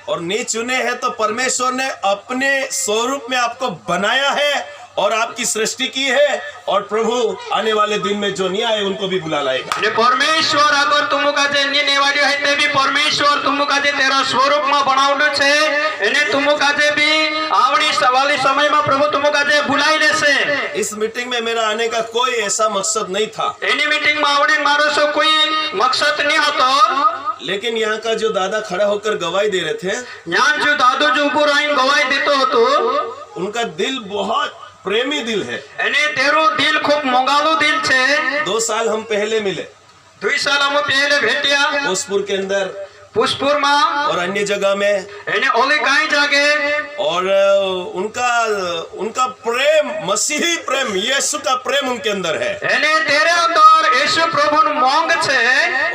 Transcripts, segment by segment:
और नहीं चुने हैं तो परमेश्वर ने अपने स्वरूप में आपको बनाया है और आपकी सृष्टि की है, और प्रभु आने वाले दिन में जो न्याय है उनको भी बुला लाएगा। ने परमेश्वर अगर तुमका जे निवाड्यो है ते भी परमेश्वर तुमका जे तेरा स्वरूप में बनावडो छे एने तुमका जे भी आवणी सवाली समय में प्रभु तुमका जे बुलाई लेसे। इस मीटिंग में मेरा आने का कोई ऐसा मकसद नहीं था, एनी मीटिंग में आवणी मारो सो कोई मकसद नहीं होतो, लेकिन यहाँ का जो दादा खड़ा होकर गवाही दे रहे थे, यहाँ जो दादू जो ऊपर आई गवाही देतो होतो, उनका दिल बहुत प्रेमी दिल है। एने तेरो दिल खूब मोंगालो दिल छे। 2 साल हम पहले मिले, 2 साल हम पहले भेटिया भोजपुर के अंदर पुष्पुर में और अन्य जगह में, एने ओले काई जागे, और उनका प्रेम, मसीही प्रेम, यीशु का प्रेम उनके अंदर है। एने तेरे अंदर यीशु प्रभु नु मांग छे,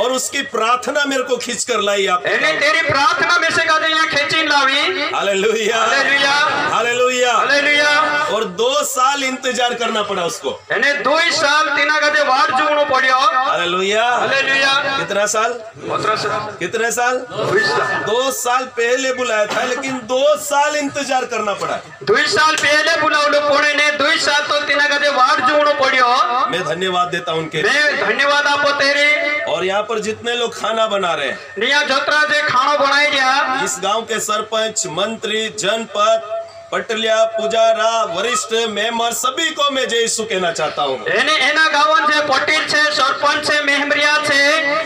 और उसकी प्रार्थना मेरे को खींच कर लाई आप। एने तेरी प्रार्थना में से गाजे यहाँ खींची लावी। Hallelujah, hallelujah, hallelujah, hallelujah. और 2 साल इंतजार करना पड़ा उसको। एने 2 साल तीना गाजे वाट जुणो पड़ियो। Hallelujah, hallelujah. कितना साल? 15 साल। कितने साल? 2 साल। 2 साल पहले बुलाया था, लेकिन 2 साल इंतजार करना पड़ा। 2 साल पहले बुलावलो पड़े ने 2 साल तो तीना गाजे वाट जुणो पड़ियो। मैं धन्यवाद देता हूं उनके। मैं धन्यवाद आपो तेरे। और यहाँ पर जितने लोग खाना बना रहे हैं, निया जोत्रा जे खानो बनाई दिया, इस गांव के सरपंच, मंत्री, जनपद, पटलिया, पुजारा, वरिष्ठ मेंबर, सभी को मैं जय यीशु कहना चाहता हूँ। एने एना गावन जे पटेल छे, सरपंच छे, मेहमरिया छे,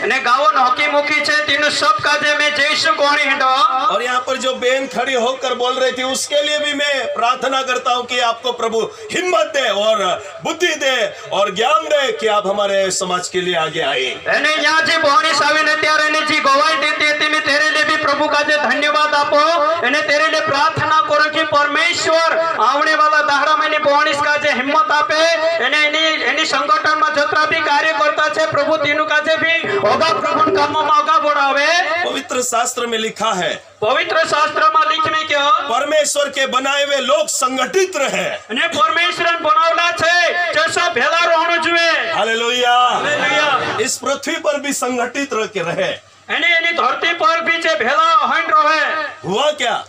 एने गावन हॉकी मुखी छे, तीनों सब का जे मैं जय यीशु कोणी हिंडो। और यहाँ पर जो बहन खड़ी होकर बोल रही थी, उसके लिए भी मैं प्रार्थना करता हूँ कि आपको प्रभु हिम्मत दे और बुद्धि दे और ज्ञान दे कि आप हमारे समाज के लिए आगे आए। एने यहाँ जे बहनी सावी ने त्यारे ने जी गवाही देती थी, मैं तेरे लिए भी प्रभु का जे धन्यवाद आपो, एने तेरे लिए प्रार्थना करो कि परमेश्वर आवने वाला दाहड़ा में बहनी का जे हिम्मत आपे, एने एनी संगठन में जतरा भी कार्य करता छे प्रभु तीनों का जे भी होगा प्रभु काम में आगा बढ़ावे। पवित्र शास्त्र में लिखा है, पवित्र शास्त्र में लिखने क्यों परमेश्वर के बनाए हुए लोग संगठित रहे। ने परमेश्वर बनावला छे जैसा भेला रहनो जुए। Hallelujah, hallelujah. इस पृथ्वी पर भी संगठित रह के रहे। एनी धरती पर भी जे भेला हंड रहे। हुआ क्या?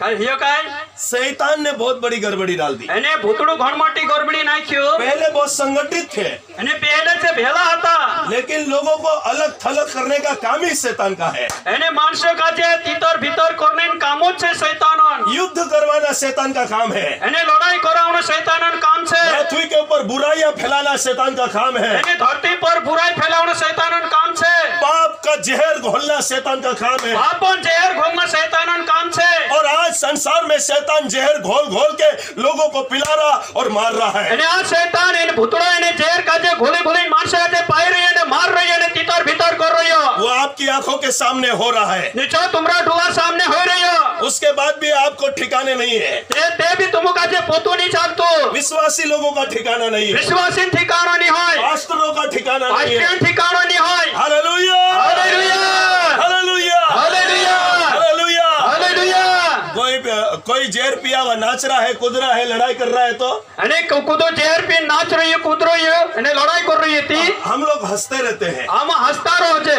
हियो काय शैतान ने बहुत बड़ी गड़बड़ी डाल दी। एने भूतड़ो घणमोटी गड़बड़ी नाख्यो। पहले बहुत संगठित थे, एने पहले से भेला था, लेकिन लोगों को अलग थलग करने का काम ही शैतान का है। एने मानसों का जे तीतर भीतर करने कामो छे शैतानन। युद्ध करवाना शैतान का काम है। एने लड़ाई करावनो शैतानन काम छे। पृथ्वी के ऊपर बुराइयां फैलाना शैतान का काम है। एने धरती पर बुराई फैलावनो शैतानन काम छे। पाप का जहर घोलना शैतान का काम है। पापन जहर घोलना शैतानन काम छे। और आज संसार में शैतान जहर घोल घोल के लोगों को पिला रहा और मार रहा है। एने आज शैतान इन भूतड़ा इने जहर का जे घोले घोले मानस जे पाई रही है, मार रही है, तीतर भीतर कर रही हो। वो आपकी आंखों के सामने हो रहा है। नीचो तुमरा डुआ सामने हो रही हो। उसके बाद भी आपको ठिकाने नहीं है। ते भी तुम का जे पोतो नहीं चालतो। विश्वासी लोगों का ठिकाना नहीं है। विश्वासी ठिकाना नहीं होय। पास्टरों का ठिकाना नहीं है। पास्टर ठिकाना नहीं होय। Hallelujah, hallelujah, hallelujah, hallelujah, hallelujah. Hallelujah. कोई जहर पिया हुआ नाच रहा है, कूद रहा है, लड़ाई कर रहा है, तो अने कूदो जहर पे नाच रही है, कूद रही है, अने लड़ाई कर रही थी। हम लोग हंसते रहते हैं। हम हंसता रहो जे।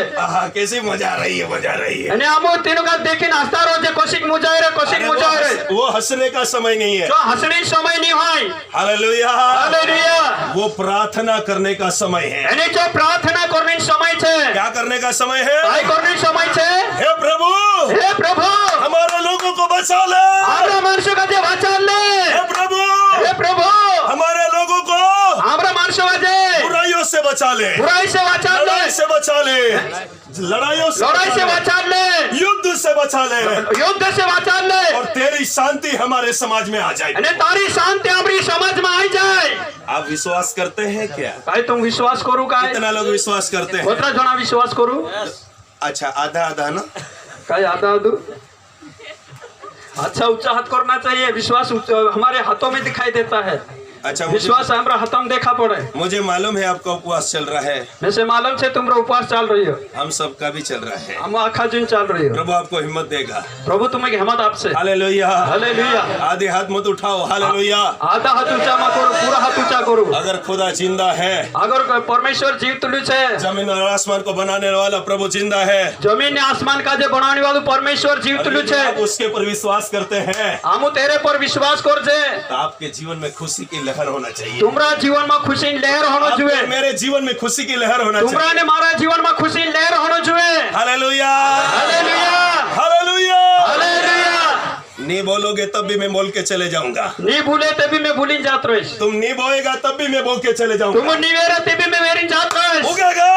कैसी मजा आ रही है, मजा आ रही है। अने हम तीनों का देखिन हंसता रहो जे, कोशिक मुजाहिर है, कोशिक मुजाहिर है। वो हंसने का समय नहीं है। जो हंसने समय नहीं होय। Hallelujah, hallelujah. वो प्रार्थना करने का समय है। अने जो प्रार्थना करने समय छे। क्या करने का समय है? काय करने समय छे। हे प्रभु, हे प्रभु, हमारे लोगों को बचा ले। हमरा मानसों का जे बचा ले। हे प्रभु, हे प्रभु, हमारे लोगों को हमरा मानसों का जे बुराइयों से बचा ले। बुराई से बचा ले। लड़ाई से बचा ले। लड़ाइयों से लड़ाई से बचा ले। युद्ध से बचा ले। युद्ध से बचा ले। और तेरी शांति हमारे समाज में आ जाए। अने तारी शांति हमारी समाज में आ जाए। आप विश्वास करते हैं क्या? काय तुम विश्वास करू काय? कितना लोग विश्वास करते हैं? कितना जना विश्वास करू? अच्छा, आधा आधा ना। काय आधा आधा? अच्छा, ऊंचा हाथ करना चाहिए। विश्वास हमारे हाथों में दिखाई देता है। अच्छा, विश्वास हमरा हतम देखा पड़े। मुझे मालूम है आपका उपवास चल रहा है, वैसे मालूम से तुमरा उपवास चल रही हो, हम सबका भी चल रहा है। हम आखा दिन चल रही हो। प्रभु आपको हिम्मत देगा। प्रभु तुम्हें हिम्मत आपसे। Hallelujah, hallelujah. आधे हाथ मत उठाओ। हालेलुया, आधा हाथ ऊंचा मत करो, पूरा हाथ ऊंचा करो। अगर खुदा जिंदा है, अगर परमेश्वर जीव तुल्य है, जमीन और आसमान को बनाने वाला प्रभु जिंदा है, जमीन ने आसमान का जो बनाने वाला परमेश्वर जीव तुल्य यदि आप है, उसके पर विश्वास करते हैं हम तेरे पर विश्वास कर जे, तो आपके जीवन में खुशी की लहर होना चाहिए। तुमरा जीवन में खुशी लहर होना आपके जुए। मेरे जीवन में खुशी की लहर होना तुमरा चाहिए। ने मारा जीवन में खुशी लहर होना जुए। Hallelujah, hallelujah, hallelujah. हालेलुया। नहीं बोलोगे तब भी मैं बोल के चले जाऊंगा। नहीं भूले तभी मैं भूली जात रहीश। तुम नहीं बोएगा तब भी मैं बोल के चले तुम जाऊंगा। निवेरा तभी मैं वेरिन जात रहीश। उगेगा,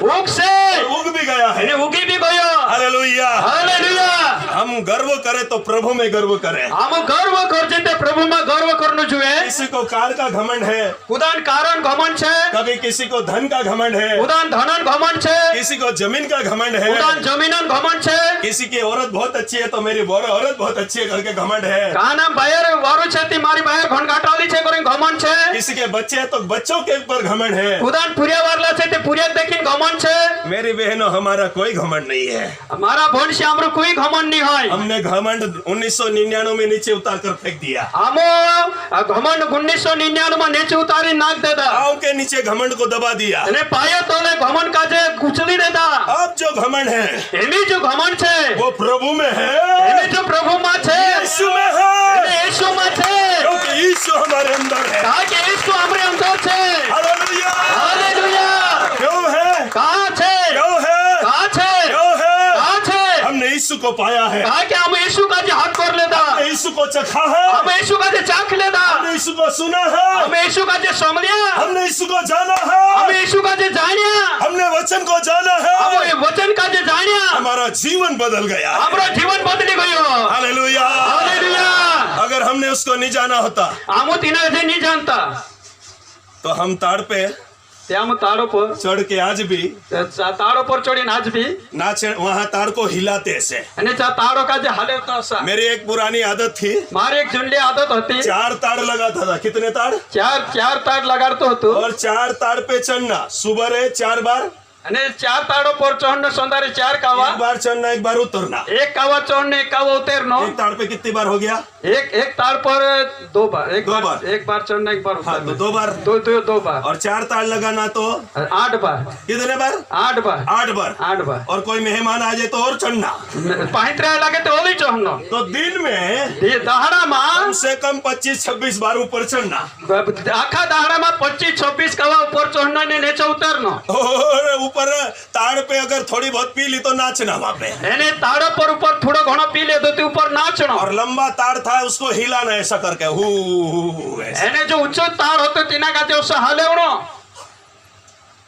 उग से उग भी गया है। ने उगी भी गयो। हालेलुया। हालेलुया। हम गर्व करें तो प्रभु में गर्व करें। हम गर्व कर जेते प्रभु में गर्व करनो जुए। किसी को कार का घमंड है, उदान कारण घमंड छे, कभी किसी को धन का घमंड है, उदान धनन घमंड छे, किसी को जमीन का घमंड है, उदान जमीनन घमंड छे, किसी की औरत बहुत अच्छी है तो मेरी औरत बहुत अच्छी है करके घमंड है, काना बायर वारो छे ती मारी बायर घनघाटाली छे करे घमंड छे, किसी के बच्चे हैं तो बच्चों के ऊपर घमंड है, उदान पुरिया वारला छे ते पुरिया देखिन घमंड छे। मेरी बहनों हमारा कोई घमंड नहीं है। हमारा भन से हमरो कोई घमंड नहीं है। हमने घमंड 1999 में नीचे उतार कर फेंक दिया। हमो घमंड 1999 में नीचे उतारी नाक देदा। पाँव के नीचे घमंड को दबा दिया। ने पायो तोले घमंड का जे कुचली देदा। अब जो घमंड है एमी जो घमंड छे वो प्रभु में है, एमी जो प्रभु मा छे, यीशु में है, एमी यीशु मा छे, क्योंकि यीशु हमारे अंदर है। ताकि यीशु हमरे अंदर छे। हालेलुया। हालेलुया। क्यों है, कहां छे, क्यों है, कहां छे, क्यों है? कहां छे? हमने यीशु को पाया है, कहा कि हम यीशु का जे हाथ कर लेदा, हमने यीशु को चखा है, हम यीशु का जे चाख लेदा, हमने यीशु को सुना है, हम यीशु का जे समलिया, हमने यीशु को जाना हम है, यीशु का जे जानिया, हमने वचन को जाना हम है, ये वचन का जे जानिया, हमारा जीवन बदल गया। हमरो जीवन बदली गयो। हालेलुया। हालेलुया। अगर हमने उसको नहीं जाना होता हम तिना जे नहीं जानता तो हम ताड़ पे त्याम ताड़ो पर चढ़ के आज भी ताड़ो पर चढ़ी आज भी नाचे, वहाँ ताड़ को हिलाते ऐसे। અને તાड़ो का जे हाले तो सा मेरी एक पुरानी आदत थी, मारे एक जुंडली आदत होती, 4 ताड़ लगाता था। कितने ताड़? चार ताड़ लगाड़तो હતો और 4 ताड़ पे चढ़ना, सुबह 4 बार, અને 4 તાड़ो पर चढ़ने सोंदारे 4 कावा, एक बार चढ़ना एक बार उतरना। एक कावा चढ़ने एक कावा उतरनो, एक ताड़ पे कितनी बार हो गया? एक ताड़ पर 2 बार, एक दो बार बार। एक बार चढ़ना एक बार हाँ, तो उतरना, 2 बार। दो बार। और 4 ताड़ लगाना तो 8 बार, कितने बार? 8 बार, 8 बार। 8 बार। और कोई मेहमान आ जाए तो और चढ़ना। पाहित्रा लागे तो ओली चढ़नो, तो दिन में ये दहाड़ा कम में से कम 25-26 बार ऊपर चढ़ना। आखा दहाड़ा में 25-26 कावा ऊपर चढ़ना ने नीचे उतरनो। और ऊपर ताड़ पे अगर थोड़ी बहुत पी ली तो नाचना वहाँ पे। एने ताड़ो पर ऊपर थोड़ा घणो पी ले तो ऊपर नाचनो। और लंबा ताड़ था उसको हिलाना ऐसा करके, हु ऐसे। एने जो ऊंचो ताड़ होतो तिना का जो हलेवणो।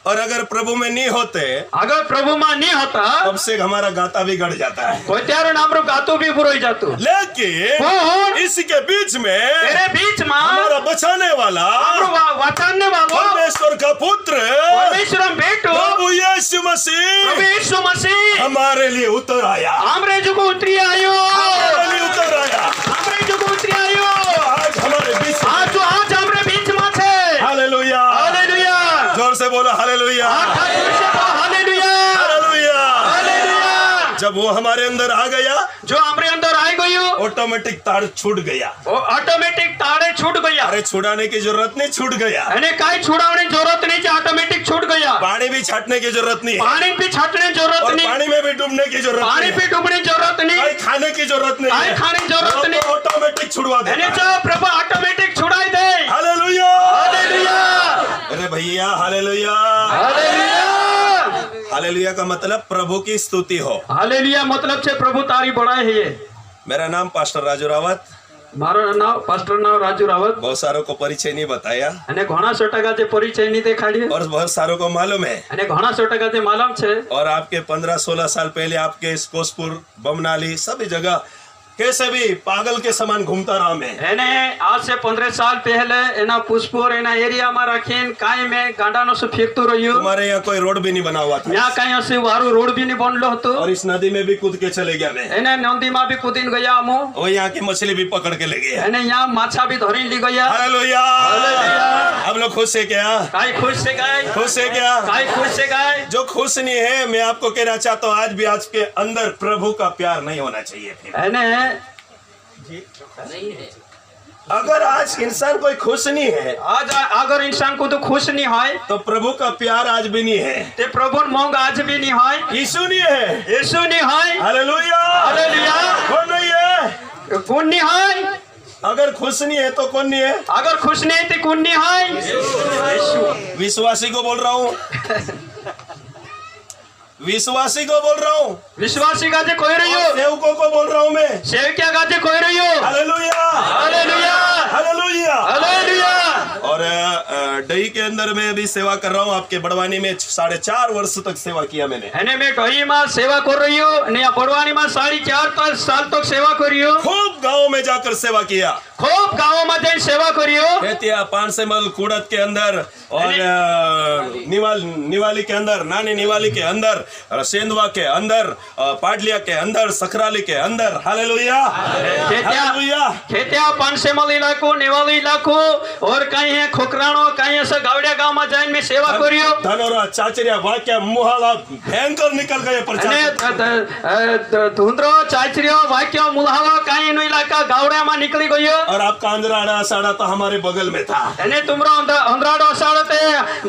और अगर प्रभु में नहीं होते अगर प्रभु में नहीं होता तब से हमारा गाता भी गड़ जाता है। कोई त्यारो नाम रो गातो भी बुरो ही जातो। लेकिन कौन? इसके बीच में तेरे बीच में हमारा बचाने वाला हमरो वाचाने वालो परमेश्वर का पुत्र परमेश्वर बेटो प्रभु यीशु मसीह प्रभु यीशु मसीह हमारे लिए उतर आया, हमरे जो को उतरी आयो, हमारे लिए उतर आया। हमरे जो को उतरी आयो, आज हमारे बीच में। आज जो आज हमरे बीच में छे। हालेलुया। हालेलुया। जोर से बोलो हालेलुया, आखा जोर से बोलो हालेलुया। हालेलुया। हालेलुया। जब वो हमारे अंदर आ गया जो हमरे अंदर आई गयो ऑटोमेटिक ताड़ छूट गया। वो ऑटोमेटिक ताड़े छूट गया। अरे छुड़ाने की जरूरत नहीं, छूट गया। अने काई छुड़ावने जरूरत नहीं, ऑटोमेटिक छूट गया। पानी भी छाटने की जरूरत नहीं, पानी भी छाटने जरूरत और नहीं, पानी में भी डूबने की जरूरत पानी नहीं, पे डूबने जरूरत नहीं, कहीं खाने की जरूरत नहीं काई है। खाने की जरूरत नहीं। ऑटोमेटिक छुड़वा अने देता है। जो प्रभु ऑटोमेटिक छुड़ाई दे। हालेलुया। हालेलुया। अरे भैया हालेलुया। हालेलुया। हालेलुया का मतलब प्रभु की स्तुति हो। हालेलुया मतलब छे प्रभु तारी बड़ाई है। मेरा नाम पास्टर राजू रावत। मारो नाम पास्टर नाम राजू रावत। बहुत सारों को परिचय नहीं बताया अने घणा 100% जे परिचय नहीं देखाड़ी और बहुत सारों को मालूम है। अने घणा 100% जे मालूम छे। और आपके 15-16 साल पहले आपके कोसपुर, बमनाली सभी जगह कैसे भी पागल के समान घूमता रहा मैं। એને आज से 15 साल पहले એના પુષ્પોર એના એરિયામાં રાખીને કાંઈ મેં ગાંડાનો શું ફેંકતું રહ્યું। तुम्हारे यहाँ कोई रोड भी नहीं बना हुआ था ત્યાં કાંઈ હશે વારું રોડ બી નહીં બનલો હતો। और इस नदी में भी कूद के चले गया मैं। એને નદીમાં બી કૂદીને ગયા અમો। वो यहाँ की मछली भी पकड़ के ले गया। એને यहाँ માછા બી ધરીને લઈ ગયા। हालेलुया। हालेलुया। हम लोग खुश है क्या? કાંઈ ખુશ છે કાંઈ? खुश है क्या? કાંઈ ખુશ છે કાંઈ? जो खुश नहीं है, मैं आपको कहना चाहता हूँ आज भी आज के अंदर प्रभु का प्यार नहीं होना चाहिए फिर। એને अगर आज इंसान कोई खुश नहीं है आज अगर इंसान को तो खुश नहीं है तो प्रभु का प्यार आज भी नहीं है। ते प्रभु मोंग आज भी नहीं है। यीशु नहीं है। यीशु नहीं है। हालेलुया। हालेलुया। कौन नहीं है? कौन नहीं है? अगर खुश नहीं है तो कौन नहीं है? अगर खुश नहीं है तो कौन नहीं है? यीशु। विश्वासी को बोल रहा हूँ। विश्वासी को बोल रहा हूँ। विश्वासी का जे कोई रही हो। सेवकों को बोल रहा हूँ मैं। सेवकिया का जे कोई रही हो। हालेलुया। हालेलुया। हालेलुया। हालेलुया। और डही के अंदर मैं भी सेवा कर रहा हूँ। आपके बड़वानी में 4.5 वर्ष तक सेवा किया मैंने। એને મેં ડહીમાં સેવા કરી રહ્યો અને આ બડવાનીમાં 4.5 साल तक सेवा કર્યો। खूब गाँव में जाकर सेवा किया। खूब गाँवों जैन सेवा करियो। खेतिया पानसेमल कुड़त के अंदर और निवाली के अंदर, नानी निवाली के अंदर, सेंधवा के अंदर, पाडलिया के अंदर, सकराली के अंदर। हालेलुया। हालेलुया। खेतिया पानसेमल इलाको, नेवाली इलाको और कहीं है खोकराणो, कहीं है गावड़िया गांव में जैन में सेवा करियो। धनोरा, चाचरिया, वाक्या, मुहाला भयंकर निकल गए प्रचार। धुंधरो, चाचरियो, वाक्या, मुहाला कहीं नो इलाका गावड़िया में निकली गयो। और आपका अंधराड़ा असाड़ा तो हमारे बगल में था। એને तुमरो અંધરાડો અસાડો તે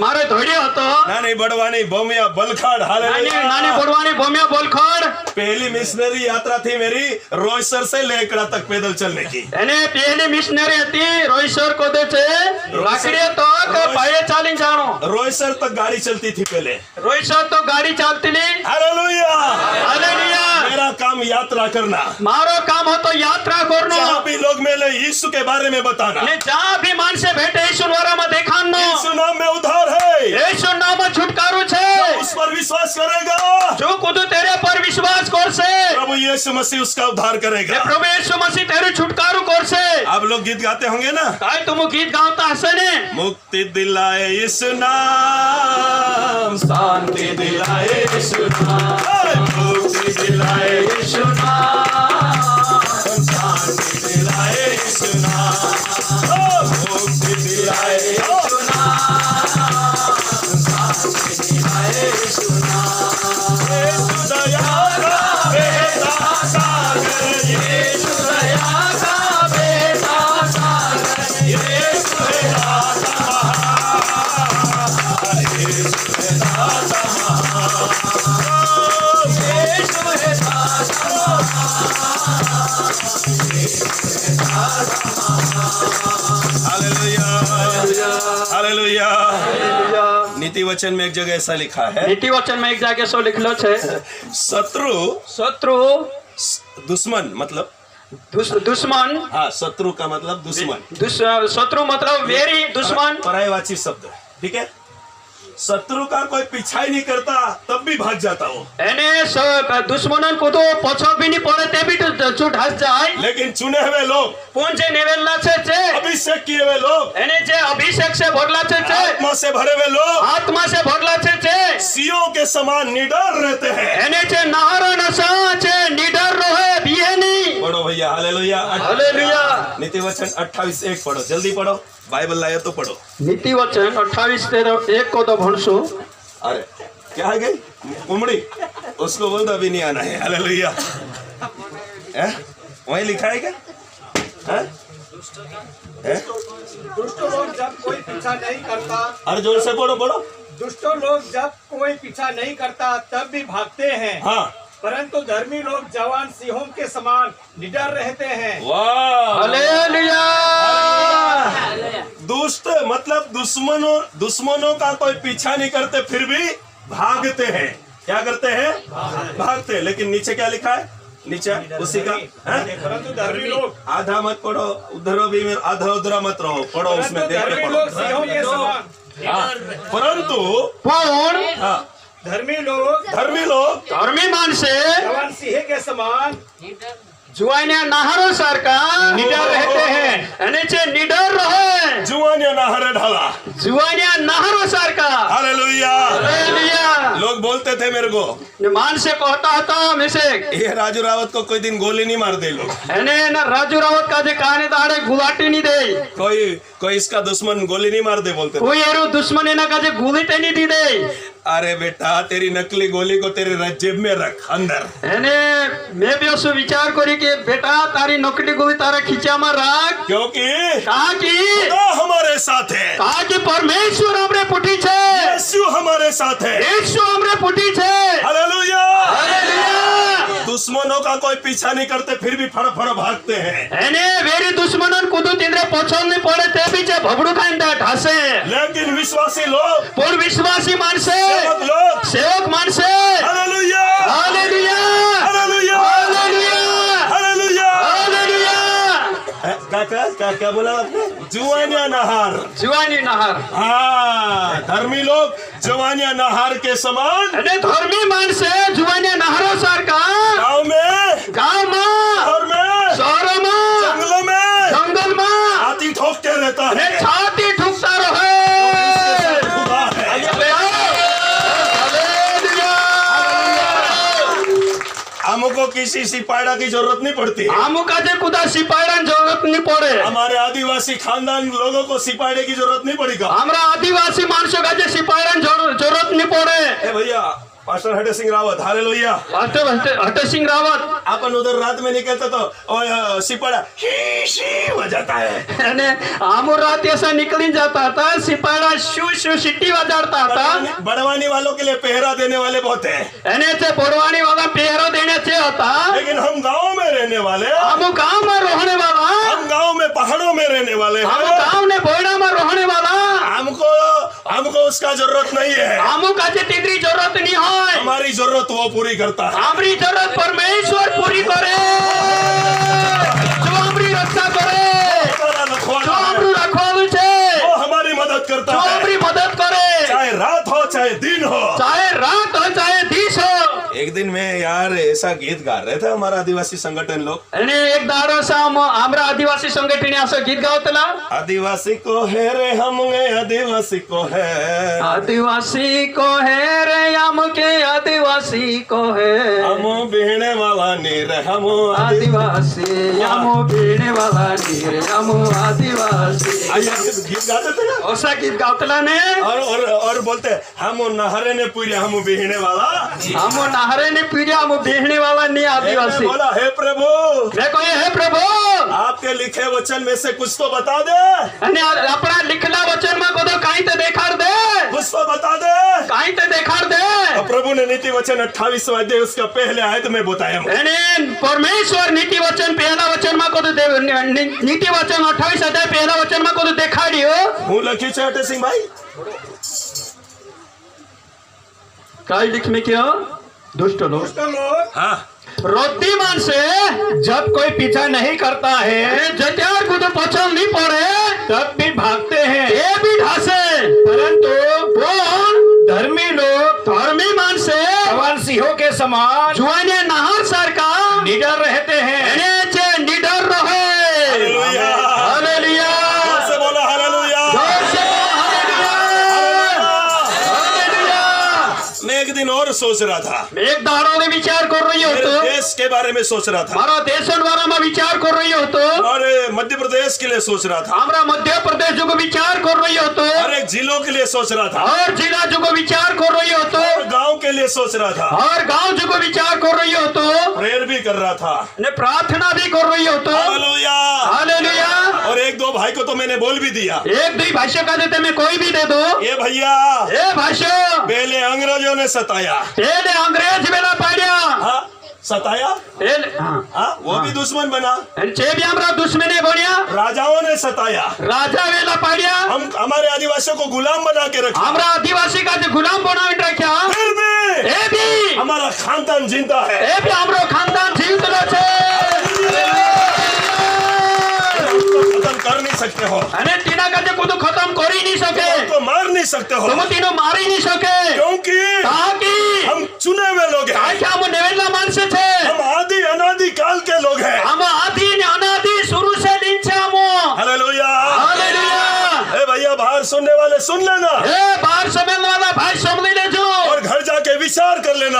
મારે ધોડ્યો હતો। नानी बड़वानी भूमिया बलखाड़। हालेलुया। નાની બડવાની ભોમિયા બોલખોડ। पहली मिशनरी यात्रा थी मेरी रोयसर से लेकड़ा तक पैदल चलने की। એને પહેલી મિશનરી હતી રોઈસર કોદે છે લાકડીએ તો પાયે ચાલીને જાણો। रोयसर तक गाड़ी चलती थी पहले। રોઈસર તો ગાડી ચાલતી લી। हालेलुया। હાલેલુયા। मेरा काम यात्रा करना। મારો કામ હતો યાત્રા કરનો। जहाँ भी लोग मिले यीशु के बारे में बताना। ને જ્યાં भी માણસે ભેટે ઈસુ વારામાં દેખાડનો। यीशु नाम में उद्धार है। ઈસુ નામમાં છુટકારો છે। उस पर विश्वास करेगा જો કુદુ તેરે પર વિશ્વાસ કરશે प्रभु यीशु मसीह उसका उद्धार करेगा। એ પ્રભુ ઈસુ મસીહ તેરું છુટકારો કરશે। आप लोग गीत गाते होंगे ना। કાઈ તુમ ગીત ગાવતા હશે ને। मुक्ति दिलाए यीशु नाम, शांति दिलाए यीशु नाम, मुक्ति दिलाए यीशु नाम, शांति दिलाए यीशु नाम, मुक्ति दिलाए यीशु नाम, शांति दिलाए यीशु नाम। यीशु दया का बेटा सागर, यीशु दया का बेटा सागर, यीशु है दाता महान, यीशु है दाता महान, यीशु है दाता महान। हालेलुया। हालेलुया। नीति वचन में एक जगह ऐसा लिखा है। નીતિ વચન में एक जगह सो लिखलो છે शत्रु, શત્રુ दुश्मन मतलब, दुश्मन। हाँ, शत्रु का मतलब दुश्मन। शत्रु मतलब वेरी दुश्मन। पर्यायवाची शब्द, ठीक है। शत्रु का कोई पीछा ही नहीं करता तब भी भाग जाता हो। એને દુશ્મનન को तो पछो भी नहीं पड़े ते भी छूट हस जाए। लेकिन चुने हुए लोग, पण जे नेवेला છે अभिषेक किए हुए लोग, એને જે અભિષેક से भरला છે आत्मा से भरे हुए लोग, आत्मा से भरला છે सियों के समान निडर रहते हैं। એને જે નહારો નસા છે निडर रहे बिहे नहीं। पढ़ो भैया। हालेलुया। हालेलुया। नीति वचन 28:1 पढ़ो, जल्दी पढ़ो, बाइबल लाए तो पढ़ो। नीति वचन 28:1 को तो भणसो। अरे क्या है गई कुमड़ी, उसको बोल दो अभी नहीं आना है। हालेलुया। वहीं लिखा है क्या? दुष्ट लोग जब कोई पीछा नहीं करता, अरे जोर से पढ़ो, पढ़ो। दुष्ट लोग जब कोई पीछा नहीं करता तब भी भागते हैं, हाँ, परंतु धर्मी लोग जवान सिंहों के समान निडर रहते हैं। वाह। हालेलुया। दुष्ट मतलब दुश्मनों का कोई पीछा नहीं करते फिर भी भागते हैं। क्या करते हैं? भागते हैं। लेकिन नीचे क्या लिखा है? नीचे उसी का, परंतु धर्मी लोग, आधा मत पढ़ो, उधर भी आधा उधर मत रहो, पढ़ो उसमें देख के धर्मी लोग पढ़ो। सिंहों के समान, परंतु पण हाँ, धर्मी लोग धर्मी लोग धर्मी माणसे जवान सिंह के समान जुवान्या नाहरो सारखा निडर रहते हैं। आणि जे निडर रहे जुवान्या नाहरे ढाला। जुवान्या नाहरो सारखा हालेलुया। हालेलुया। लोग बोलते थे मेरे को, माणसे कहता था मिसे ये राजू रावत को कोई दिन गोली नहीं मार दे लोग, એને ના રાજુ રાવત કાજે કાને દાડે ગુલાટી ની દે कोई इसका दुश्मन गोली नहीं मार दे बोलते थे। કોઈ એરો દુશ્મન એના કાજે ગુલી તે ની દી દે अरे बेटा, तेरी नकली गोली को तेरे जेब में रख अंदर। એને મેં બી ઓસો વિચાર કરી કે બેટા તારી નકલી ગુલી તારા ખીચામાં રાખ क्योंकि કાકી खुदा हमारे साथ है, કાકી પરમેશ્વર हमरे पुटी છે यीशु हमारे साथ है। ઈસુ हमरे पुटी છે हालेलुया। હાલેલુયા। दुश्मनों का कोई पीछा नहीं करते, फिर भी फड़ फड़ भागते हैं। એને વેરી દુશ્મનન કુદુ તિંદ્રે પોછલ ની પડે તે બી છે ભબડું ખાઈને ઢાસે लेकिन विश्वासी लोग, પણ વિશ્વાસી માણસે सेवक लोग, સેવક માણસે hallelujah, hallelujah hallelujah, hallelujah hallelujah. Hallelujah. क्या बोला आपने? जुवानिया नहार। जुवानी नहर हाँ, धर्मी लोग जुवानिया नहार के समान અને ધર્મી માણસે જુવાનિયા નહરો સારખા गांव में, ગામમાં शहर में, શહેરોમાં जंगलों में જંગલમાં हाथी ठोकते रहता અને है। છાતી ઠુકતા રહે खुदा है। हमको किसी सिपाही की जरूरत नहीं पड़ती। આમુ કાજે કુદા સિપાઈરાની જરૂરત નહીં પડે हमारे आदिवासी खानदान लोगों को सिपाही की जरूरत नहीं पड़ेगा। हमरा આદિવાસી માણસો કાજે સિપાઈરાની જરૂરત નહીં પડે ए भैया, पास्टर हटे सिंह रावत, हालेलुया। હટે સિંહ રાવત अपन उधर रात में निकलते तो सिपाड़ा ही शी बजाता है। અને આમુ રાત ऐसा निकली जाता था सिपाड़ा शू शू सीटी बजाता था बड़वानी वालों के लिए पहरा देने वाले बहुत हैं, એને તે બોરવાણી વાળા પહેરો દેને છે હતા लेकिन हम गांव में रहने वाले, આમુ ગામમાં રોહણે વાળા हम गांव में पहाड़ों में रहने वाले આમુ हैं, ગામ ને બોયડામાં રોહણે વાળા हमको उसका जरूरत नहीं है। આમુ કાજે તીતરી જરૂરત નહીં હોય हमारी जरूरत वो पूरी करता है। આપણી જરૂરત પરમેશ્વર પૂરી કરે જો આપણી રક્ષા કરે हमारा જો रखवाला है, આપણું રખવાલું છે वो हमारी मदद करता જો है, આપણી મદદ કરે चाहे रात हो चाहे दिन हो। ચાહે રાત હોય ચાહે દિવસ हो एक दिन में यार ऐसा गीत गा रहे थे हमारा आदिवासी संगठन लोग, અને એક દાડો સામ આમરા આદિવાસી સંગઠને આસો ગીત ગાવતલા आदिवासी को है रे हम आदिवासी को है, आदिवासी को है रे आम के आदिवासी को है हम बीहने वाला नीर हम आदिवासी आम बीने वाला नीर आम आदिवासी आइए गीत गाते थे ना, ओसा गीत गावतला ने और बोलते हम नहरे ने पूरे हम बीहने वाला। हम नहरे ने पीड़िया हम बीहने वाला नहीं आदिवासी बोला हे प्रभु, मैं कहे हे प्रभु आपके लिखे वचन में से कुछ तो बता दे, અને આપણા लिखला वचन में कोदो काई ते देखाड़ दे कुछ तो बता दे। काई ते देखाड़ दे तो प्रभु ने नीति वचन 28वां अध्याय उसका पहले आयत में बताया। અને પરમેશ્વર નીતિ વચન પહેલા વચન માં કોદો નીતિ વચન 28 અધ્યાય પહેલા વચન માં કોદો દેખાડ્યો હું લખ્યું છે હटे सिंह भाई, કાઈ लिख में क्या दुष्ट लोग तो लोग हाँ, रोटी मान से जब कोई पीछा नहीं करता है जत्यार को तो पचल नहीं पड़े तब भी भागते हैं, ये भी ढासे परंतु कौन धर्मी लोग धर्मी मान से जवान सिंहों के समान जुआने नहर सर का निडर रहते हैं। એને જે નિડર રહે हालेलुया, हालेलुया जोर से बोलो हालेलुया, जोर से हालेलुया हालेलुया मैं एक दिन और सोच रहा था, એક દાડો ને વિચાર कर रही हो मेरे तो देश के बारे में सोच रहा था, મારા દેશન વારામાં વિચાર कर रही हो तो और मध्य प्रदेश के लिए सोच रहा था, हमरा मध्य प्रदेश जो विचार कर रही हो तो और एक जिलों के लिए सोच रहा था, और जिला जो विचार कर रही हो तो और गांव के लिए सोच रहा था, और गांव जो विचार कर रही हो तो प्रेयर भी कर रहा था। ने प्रार्थना भी कर रही हो तो हालेलुया। हालेलुया और एक दो भाई को तो मैंने बोल भी दिया, एक दुई भाष्य का देते मैं कोई भी दे दो ये भैया ए भाष्य पहले अंग्रेजों ने सताया, એને અંગ્રેજ વેલા પાડ્યા हाँ सताया, हाँ वो भी दुश्मन बना, જે બી हमरा दुश्मने बन्या राजाओं ने सताया, राजा वेला पाड्या हम हमारे आदिवासियों को गुलाम बना के रखा, हमरा आदिवासी का जो गुलाम बनावी रख्या फिर भी એ બી हमारा खानदान जिंदा है। એ બી हमरो खानदान जीवतलो छे उसको खत्म कर नहीं सकते हो, અને તીના કાજે કોદો ખતમ કરી નહીં શકે उसको मार नहीं सकते हो, તમે તીનો મારી નહીં શકે क्योंकि તાકી हम चुने हुए लोग हैं, કાકે આમ નેવેલા માણસે છે हम आदि अनादि काल के लोग हैं।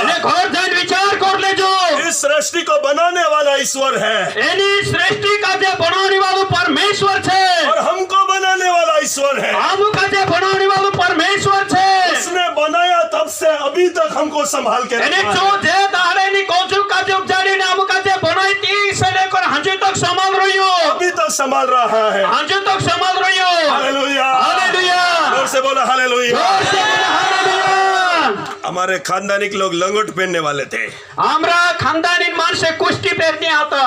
એને ઘર જઈને વિચાર કર લેજો इस सृष्टि को बनाने वाला ईश्वर है એની સૃષ્ટિ का જે બનાવने वाला परमेश्वर છે और हमको बनाने वाला ईश्वर है। આમ का જે બનાવने वाला परमेश्वर છે उसने बनाया तब से अभी तक हमको संभाल के એને रखा જો है। જે દાડેની કોચું કાજે ઉપજાડીને આમ का જે બનાવી તી સે લેકર હજુ તક સંભાળ રહ્યો अभी तक संभाल रहा है। હજુ તક સંભાળ રહ્યો हालेलुया, હાલેલુયા जोर से बोला हालेलुया। જોર સે બોલો હાલેલુયા हमारे खानदानी के लोग लंगोट पहनने वाले थे। हमरा खानदानी माणसे कुस्ती પહેરતી હતા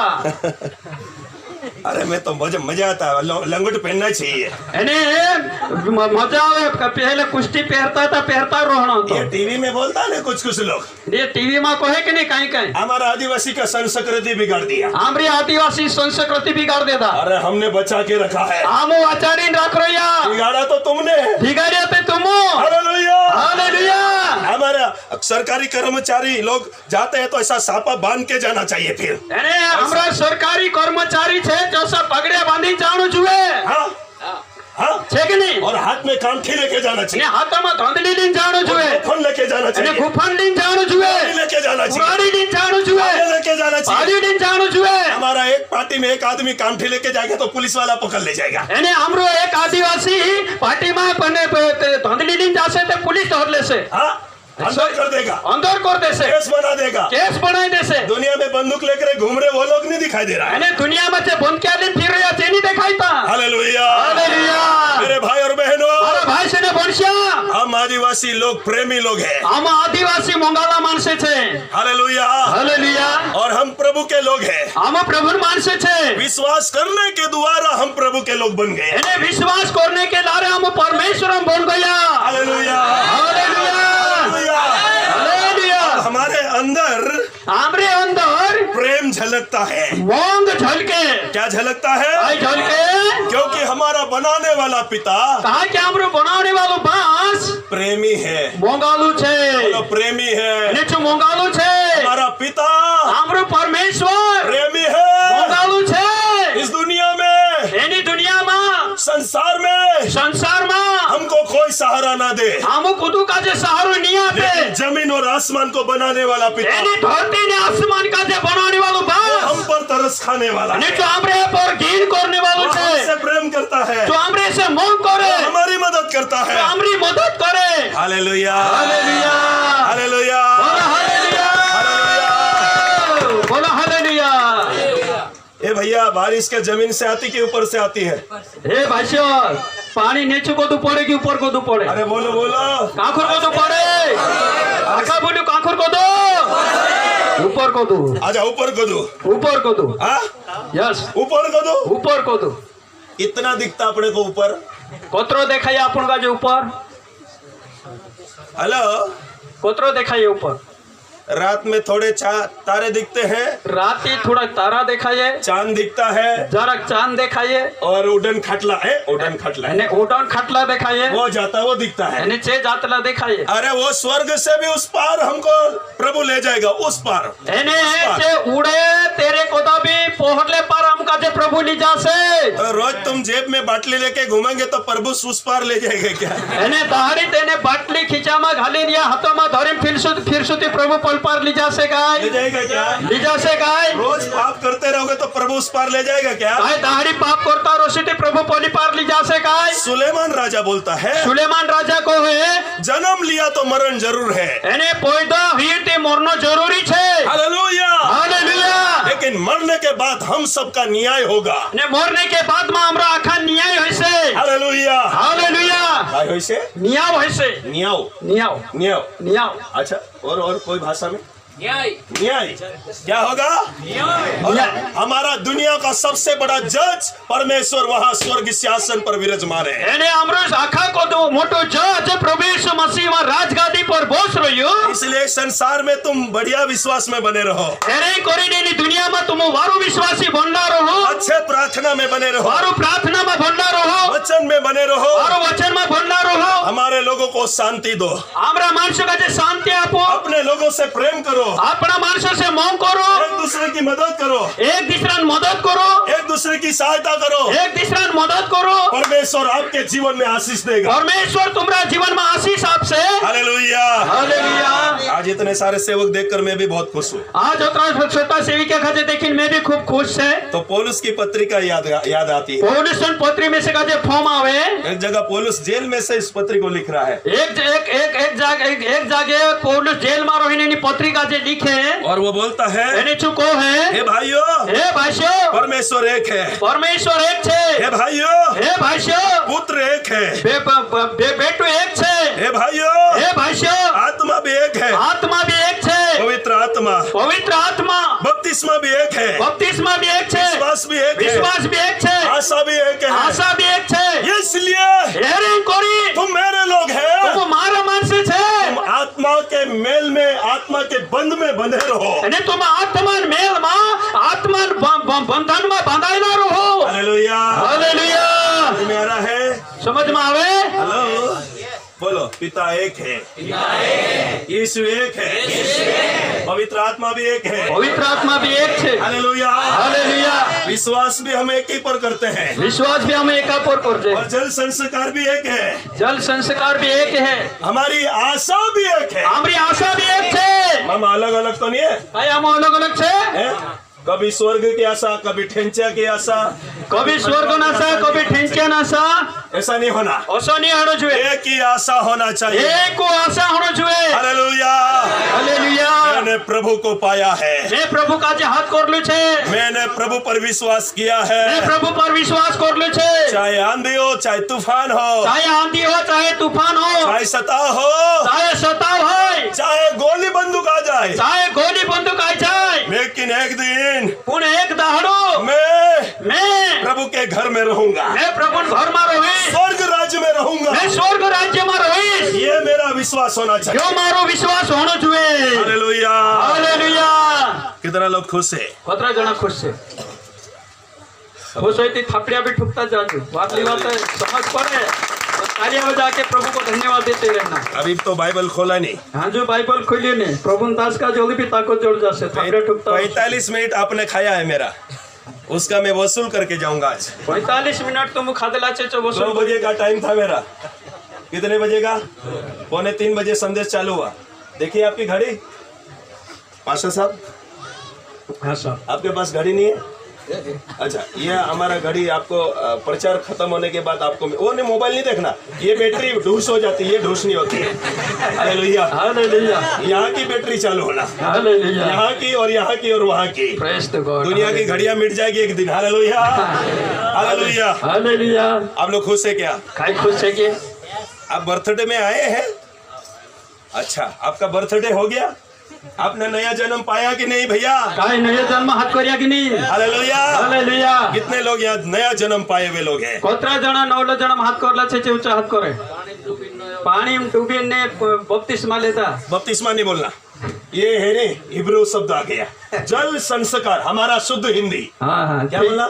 अरे मैं तो मजा आता है, लंगोट पहनना चाहिए। એને મજા આવે પહેલે કુસ્તી પહેરતા રહેવાનો હતો ये टीवी में बोलता है ना कुछ लोग, એ ટીવી માં કહે કે નહીં કઈ કઈ हमारा आदिवासी का संस्कृति बिगाड़ दिया। આમરી આદિવાસી સંસ્કૃતિ बिगाड़ देता अरे हमने बचा के रखा है। આમો આચારીને રાખ રહ્યા बिगाड़ा तो तुमने। बिगाड़્યા તે तुमो हालेलुया। हालेलुया हमारा सरकारी कर्मचारी लोग जाते हैं तो ऐसा सापा बांध के जाना चाहिए फिर। એને हमरा સરકારી કર્મચારી છે જોસા પગડે બાંધી જાણું જોઈએ हाँ हाँ, છે કે નહીં और हाथ में कांठी लेके जाना અને चाहिए, હાથમાં ધંધલી લઈને જાણું જોઈએ फोन लेके जाना અને चाहिए, ગુફાન લઈને જાણું જોઈએ लेके जाना चाहिए, ગાડી લઈને જાણું જોઈએ लेके जाना चाहिए। ભાડી લઈને જાણું જોઈએ हमारा एक पार्टी में एक आदमी कांठी लेके जाएगा तो पुलिस वाला पकड़ ले जाएगा। એને हमरो एक आदिवासी पार्टीમાં ધંધલી લઈને જશે તે પોલીસ ધર લેશે हाँ, अंदर कर देगा, અંદર કરી દેશે केस बना देगा। કેસ બનાવી દેશે दुनिया में बंदूक लेकर घूम रहे वो लोग नहीं दिखाई दे रहा है। અને દુનિયામાં જે બંદૂક લઈને ફરી રહ્યા છે નહીં દેખાતા हालेलुया। હાલેલુયા मेरे भाई और बहनों, મારા ભાઈ છે ને ભણ્યા हम आदिवासी लोग प्रेमी लोग हैं। આમાં આદિવાસી મોંગાલા માણસે છે हालेलुया। હાલેલુયા और हम प्रभु के लोग हैं। આમાં પ્રભુ માણસે છે विश्वास करने के द्वारा हम प्रभु के लोग बन गए। એને વિશ્વાસ કરને के द्वारा हम परमेश्वर हम बन गया हालेलुया। Hallelujah hallelujah. हालेलुया हमारे अंदर हमरे अंदर प्रेम झलकता है। मोंग झलके क्या झलकता है? आई झलके क्योंकि हमारा बनाने वाला पिता कहा कि हमरो बनाने वालो बांस प्रेमी है। मोंगालू छे बोलो प्रेमी है। એને જો મોંગાલુ છે हमारा पिता हमरो परमेश्वर प्रेमी है। મોંગાલુ છે इस दुनिया में, એની દુનિયામાં संसार में हमको कोई सहारा ना दे, हमो खुदू का जे सहारो नहीं आते लेकिन जमीन और आसमान को बनाने वाला पिता, એની ધરતી ને આસમાન का जे बनाने वालो वो बांस हम पर तरस खाने वाला અને है, જો हमरे पर घीन करने वालो वो છે हमसे प्रेम करता है, जो हमरे से मोंग करे वो हमारी मदद करता जो है। हमरी मदद करे हालेलुया। Hallelujah hallelujah. बोलो हालेलुया हालेलुया। बोलो हालेलुया ए भैया, बारिश के जमीन से आती कि ऊपर से आती है? हे भाइयों पानी नीचे कोदू पड़े कि ऊपर कोदू पड़े अरे बोलो बोलो। काखुर कोदू पड़े आखा बोलू काखुर कोदू ऊपर कोदू आजा ऊपर को दो। ऊपर कोदू हाँ, यस ऊपर को दो। ऊपर कोदू इतना दिखता अपने को ऊपर। कोतरो देखाइए अपन का जो ऊपर हेलो, कोतरो देखाइए ऊपर रात में थोड़े तारे दिखते हैं, रात ही थोड़ा तारा देखाइए चांद दिखता है, जरा चांद देखाइए और उड़न खटला है, उड़न खटला है, એને ઉડાન ખાટલા દેખાઈએ वो जाता है, वो दिखता है। એને છે જાતલા દેખાઈએ अरे वो स्वर्ग से भी उस पार हमको प्रभु ले जाएगा, उस पार। એને જે ઉડે તેરે કોદા भी पहुंचले पार हमका जे प्रभु ली जासे तो रोज तुम जेब में बाटली लेके घूमेंगे तो प्रभु उस पार ले जाएगा क्या? એને દાહડી તેને બાટલી ખીચામાં ઘાલી રહ્યા હાથોમાં ધરીને ફિરસુતી પ્રભુ પલ પાર લી જાશે ले ગાય जाएगा क्या? લી જાશે ગાય रोज पाप करते रहोगे तो प्रभु उस पार ले जाएगा क्या? ગાય દાહડી પાપ કરતા રોશે તે પ્રભુ પલી પાર લી જાશે ગાય सुलेमान राजा बोलता है, સુલેમાન રાજા કહે जन्म लिया तो मरण जरूर है, એને પોયદા हुई તે મરનો જરૂરી છે हालेलुया, हालेलुया लेकिन मरने के बाद हम सबका न्याय होगा, ने मरने के बाद में हमरा आखा न्याय होइसे हालेलुया। हालेलुया काय होइसे? न्याय होइसे न्याय, न्याय न्याय। न्याय अच्छा, और कोई भाषा में न्याय न्याय क्या होगा? और हमारा दुनिया का सबसे बड़ा जज परमेश्वर वहां स्वर्ग सिंहासन पर विराजमान है। એને हमरो आखा को दो मोटो जज प्रभु यीशु मसीह में राजगादी पर बोस रह्यो इसलिए संसार में तुम बढ़िया विश्वास में बने रहो, एरे कोरीने दुनिया में तुम वारू विश्वासी बनना रहो अच्छे प्रार्थना में बने रहो, वारू प्रार्थना में बनना रहो वचन में बने रहो, वारू वचन में बनना रहो हमारे लोगों को शांति दो, हमरा मानसों का जे शांति आपो अपने लोगों से प्रेम करो, अपना मानसों से मोह करो एक दूसरे की मदद करो, एक दूसरा मदद करो एक दूसरे की सहायता करो, एक दूसरा मदद करो, परमेश्वर आपके जीवन में आशीष देगा। परमेश्वर तुम्हारा जीवन में आशीष आपसे। हालेलुया। हालेलुया। आज इतने सारे सेवक देखकर मैं भी बहुत खुश हूँ। आज उतना छोटा सेविका खाते देखिए मैं भी खूब खुश है। तो पौलुस की पत्रिका याद आती है। पौलुस पत्री में से का जो फॉर्म आवे, एक जगह पौलुस जेल में से इस पत्री को लिख रहा है। एक जगह पौलुस जेल में रोहिणी पत्रिका जो लिखे और वो बोलता है, एने चुको है, हे भाइयों, हे भाइयों, परमेश्वर एक है, परमेश्वर एक छे, हे भाइयों, हे भाइयों, पुत्र एक है, बेटो एक छे, हे भाइयों, हे भाइयों, आत्मा भी एक है, आत्मा भी एक छे, पवित्र आत्मा, पवित्र आत्मा, बपतिस्मा भी एक है, बपतिस्मा भी एक छे, विश्वास भी एक है, विश्वास भी एक छे, आशा भी एक है, आशा भी एक छे। इसलिए हेरिंग कोरी तुम मेरे लोग हैं, तुम मारा मानसे छे, तुम आत्मा के मेल में, आत्मा के बंध में बंधे रहो। અને तुम आत्मान मेल में, आत्मान बंधन में बंधाएला रहो। हालेलुया। हालेलुया। समझ में आ रहा है? समझ में आवे? हेलो, बोलो, पिता एक है, यीशु एक है, पवित्र आत्मा भी एक है, पवित्र आत्मा भी एक छे। हालेलुया। हालेलुया। विश्वास भी हम एक ही पर करते हैं, विश्वास भी हम एक पर करते हैं, और जल संस्कार भी एक है, जल संस्कार भी एक है, हमारी आशा भी एक है। हमारी आशा भी एक छे। हम अलग अलग तो नहीं है, भाई हम अलग अलग छे, हैं? कभी स्वर्ग की आशा, कभी ठेंचा की आशा, कभी स्वर्ग नासा, कभी ठेंचिया नासा, ऐसा नहीं होना। ऐसा नहीं होना चाहिए, एक ही आशा होना चाहिए। एक को आशा होना चाहिए। हालेलुया। हालेलुया। मैंने प्रभु को पाया है, मैं प्रभु का जे हाथ कर लू छे, मैंने प्रभु पर विश्वास किया मैं है, प्रभु पर विश्वास कर लू छे, चाहे आंधी हो, चाहे तूफान हो, चाहे आंधी हो, चाहे तूफान हो, चाहे सताव हो, चाहे सताव हो, चाहे गोली बंदूक आ जाए, चाहे गोली बंदूक आ जाए, लेकिन एक दिन पुणे एक दहाड़ो मैं प्रभु के घर में रहूंगा, मैं प्रभु घर में रही, स्वर्ग राज्य में रहूंगा। मैं स्वर्ग राज्य में रही। ये मेरा विश्वास होना चाहिए। यो मारो विश्वास होना चाहिए। हालेलुया। हालेलुया। कितना लोग खुश है? कतरा जना खुश है? खुश होती थपड़िया भी ठुकता जाजू, वाकली बात है, समझ पड़े तो तालियां बजा के प्रभु को धन्यवाद देते रहना। अभी तो बाइबल खोला नहीं, हाँ जो बाइबल खोलिए ने प्रभु दास का जल्दी भी ताकत जोड़ जासे, थपड़िया ठुकता 45 मिनट आपने खाया है मेरा, उसका मैं वसूल करके जाऊंगा आज। 45 मिनट तुम खादला चे 2 बजे का टाइम था मेरा। कितने बजे का? 2:45 बजे संदेश चालू हुआ। देखिए आपकी घड़ी, पास्टर साहब, हाँ सर, आपके पास घड़ी नहीं है? अच्छा, ये हमारा घड़ी आपको प्रचार खत्म होने के बाद आपको, वो नहीं, मोबाइल नहीं देखना, ये बैटरी ढूस हो जाती है, ये ढूस नहीं होती है। हालेलुया। हालेलुया। यहाँ की बैटरी चालू होना, हालेलुया। यहाँ की और यहाँ की और वहाँ की, प्रेज द गॉड। दुनिया की घड़ियां मिट जाएगी एक दिन। हालेलुया। हालेलुया। हालेलुया। आप लोग खुश है क्या? काय खुश है कि आप बर्थडे में आए हैं? अच्छा, आपका बर्थडे हो गया? आपने नया जन्म पाया कि नहीं भैया? काय नया जन्म हाथ करिया कि नहीं? हालेलुया। हालेलुया। कितने लोग यहाँ नया जन्म पाए हुए लोग हैं? कोतरा जना 9 जन्म हाथ करला छे ऊंचा हाथ करे, पानी में डूबी ने बपतिस्मा लेता। बपतिस्मा नहीं बोलना, ये है रे हिब्रू शब्द आ गया, जल संस्कार, हमारा शुद्ध हिंदी। हाँ हाँ, क्या बोला?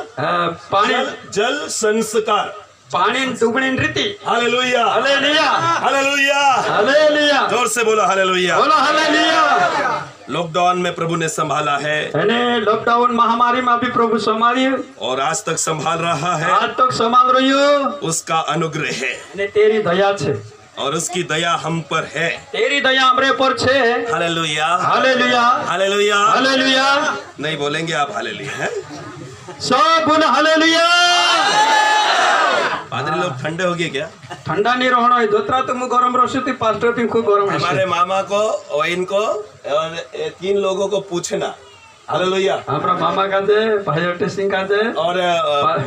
पानी, जल संस्कार, पानी डूबनी रीति। हालेलुया। हालेलुया। हालेलुया। हालेलुया। जोर से बोलो हालेलुया। बोलो हालेलुया। लॉकडाउन में प्रभु ने संभाला है, एने लॉकडाउन महामारी में भी प्रभु संभाली और आज तक संभाल रहा है। आज तक संभाल रही हो, उसका अनुग्रह है ने तेरी दया छे, और उसकी दया हम पर है। तेरी दया हमरे पर छे। हालेलुया। हालेलुया। हालेलुया। हालेलुया। नहीं बोलेंगे आप हालेलुया? हैं? सब बोल हालेलुया। पादरी लोग ठंडे हो गए क्या? ठंडा नहीं रहना है, दोतरा तुम गरम रहो थी, पास्टर भी खूब गरम है। हमारे मामा को और इनको और 3 लोगों को पूछना। हालेलुया। हमारा मामा का जे, भाई अटे सिंह का जे, और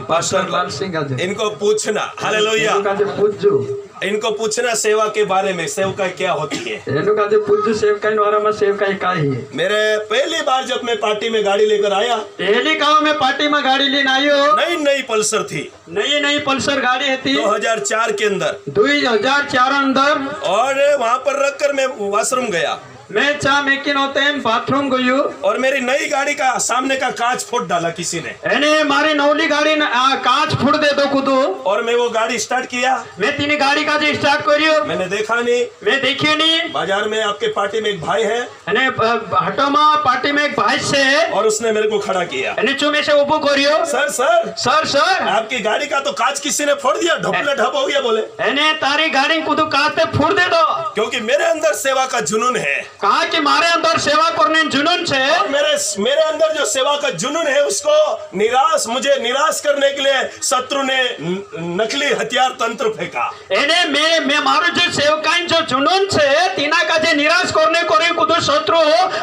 पास्टर लाल सिंह का जे, इनको पूछना। हालेलुया। इनको का जे पूजू, इनको पूछना सेवा के बारे में, सेवका क्या होती है। इनको का जे पूजू सेवकाई वाला में सेवकाई का ही है। मेरे पहली बार जब मैं पार्टी में गाड़ी लेकर आया, पहली गांव में पार्टी में गाड़ी लेने आई हो, नई पल्सर थी, नई पल्सर गाड़ी थी 2004 के अंदर, 2004 अंदर, और वहां पर रखकर मैं वॉशरूम गया। मैं चा मेकिन होते हैं बाथरूम गयो और मेरी नई गाड़ी का सामने का कांच फोड़ डाला किसी ने, एने मारी नवली गाड़ी कांच फुट दे दो कुदू और मैं वो गाड़ी स्टार्ट किया। मैं तीन गाड़ी का जे स्टार्ट करियो मैंने देखा नहीं, मैं देखियो नहीं बाजार में आपके पार्टी में एक भाई है एने हटो मा पार्टी में एक भाई से और उसने मेरे को खड़ा किया। एने चुमे से उबो करियो सर सर सर सर आपकी गाड़ी का तो कांच किसी ने फोड़ दिया, ढपले ढप हो गया बोले। एने तारी गाड़ी कुदू कांच पे फुट दे दो क्योंकि मेरे अंदर सेवा का जुनून है, कहा कि मारे अंदर सेवा करने जुनून से और मेरे अंदर जो सेवा का जुनून है उसको मुझे निराश करने के लिए शत्रु ने नकली हथियार तंत्र फेंका। एने मैं मारो जो सेवकाइन जो जुनून से तीना का जे निराश करने को रे कुदू शत्रु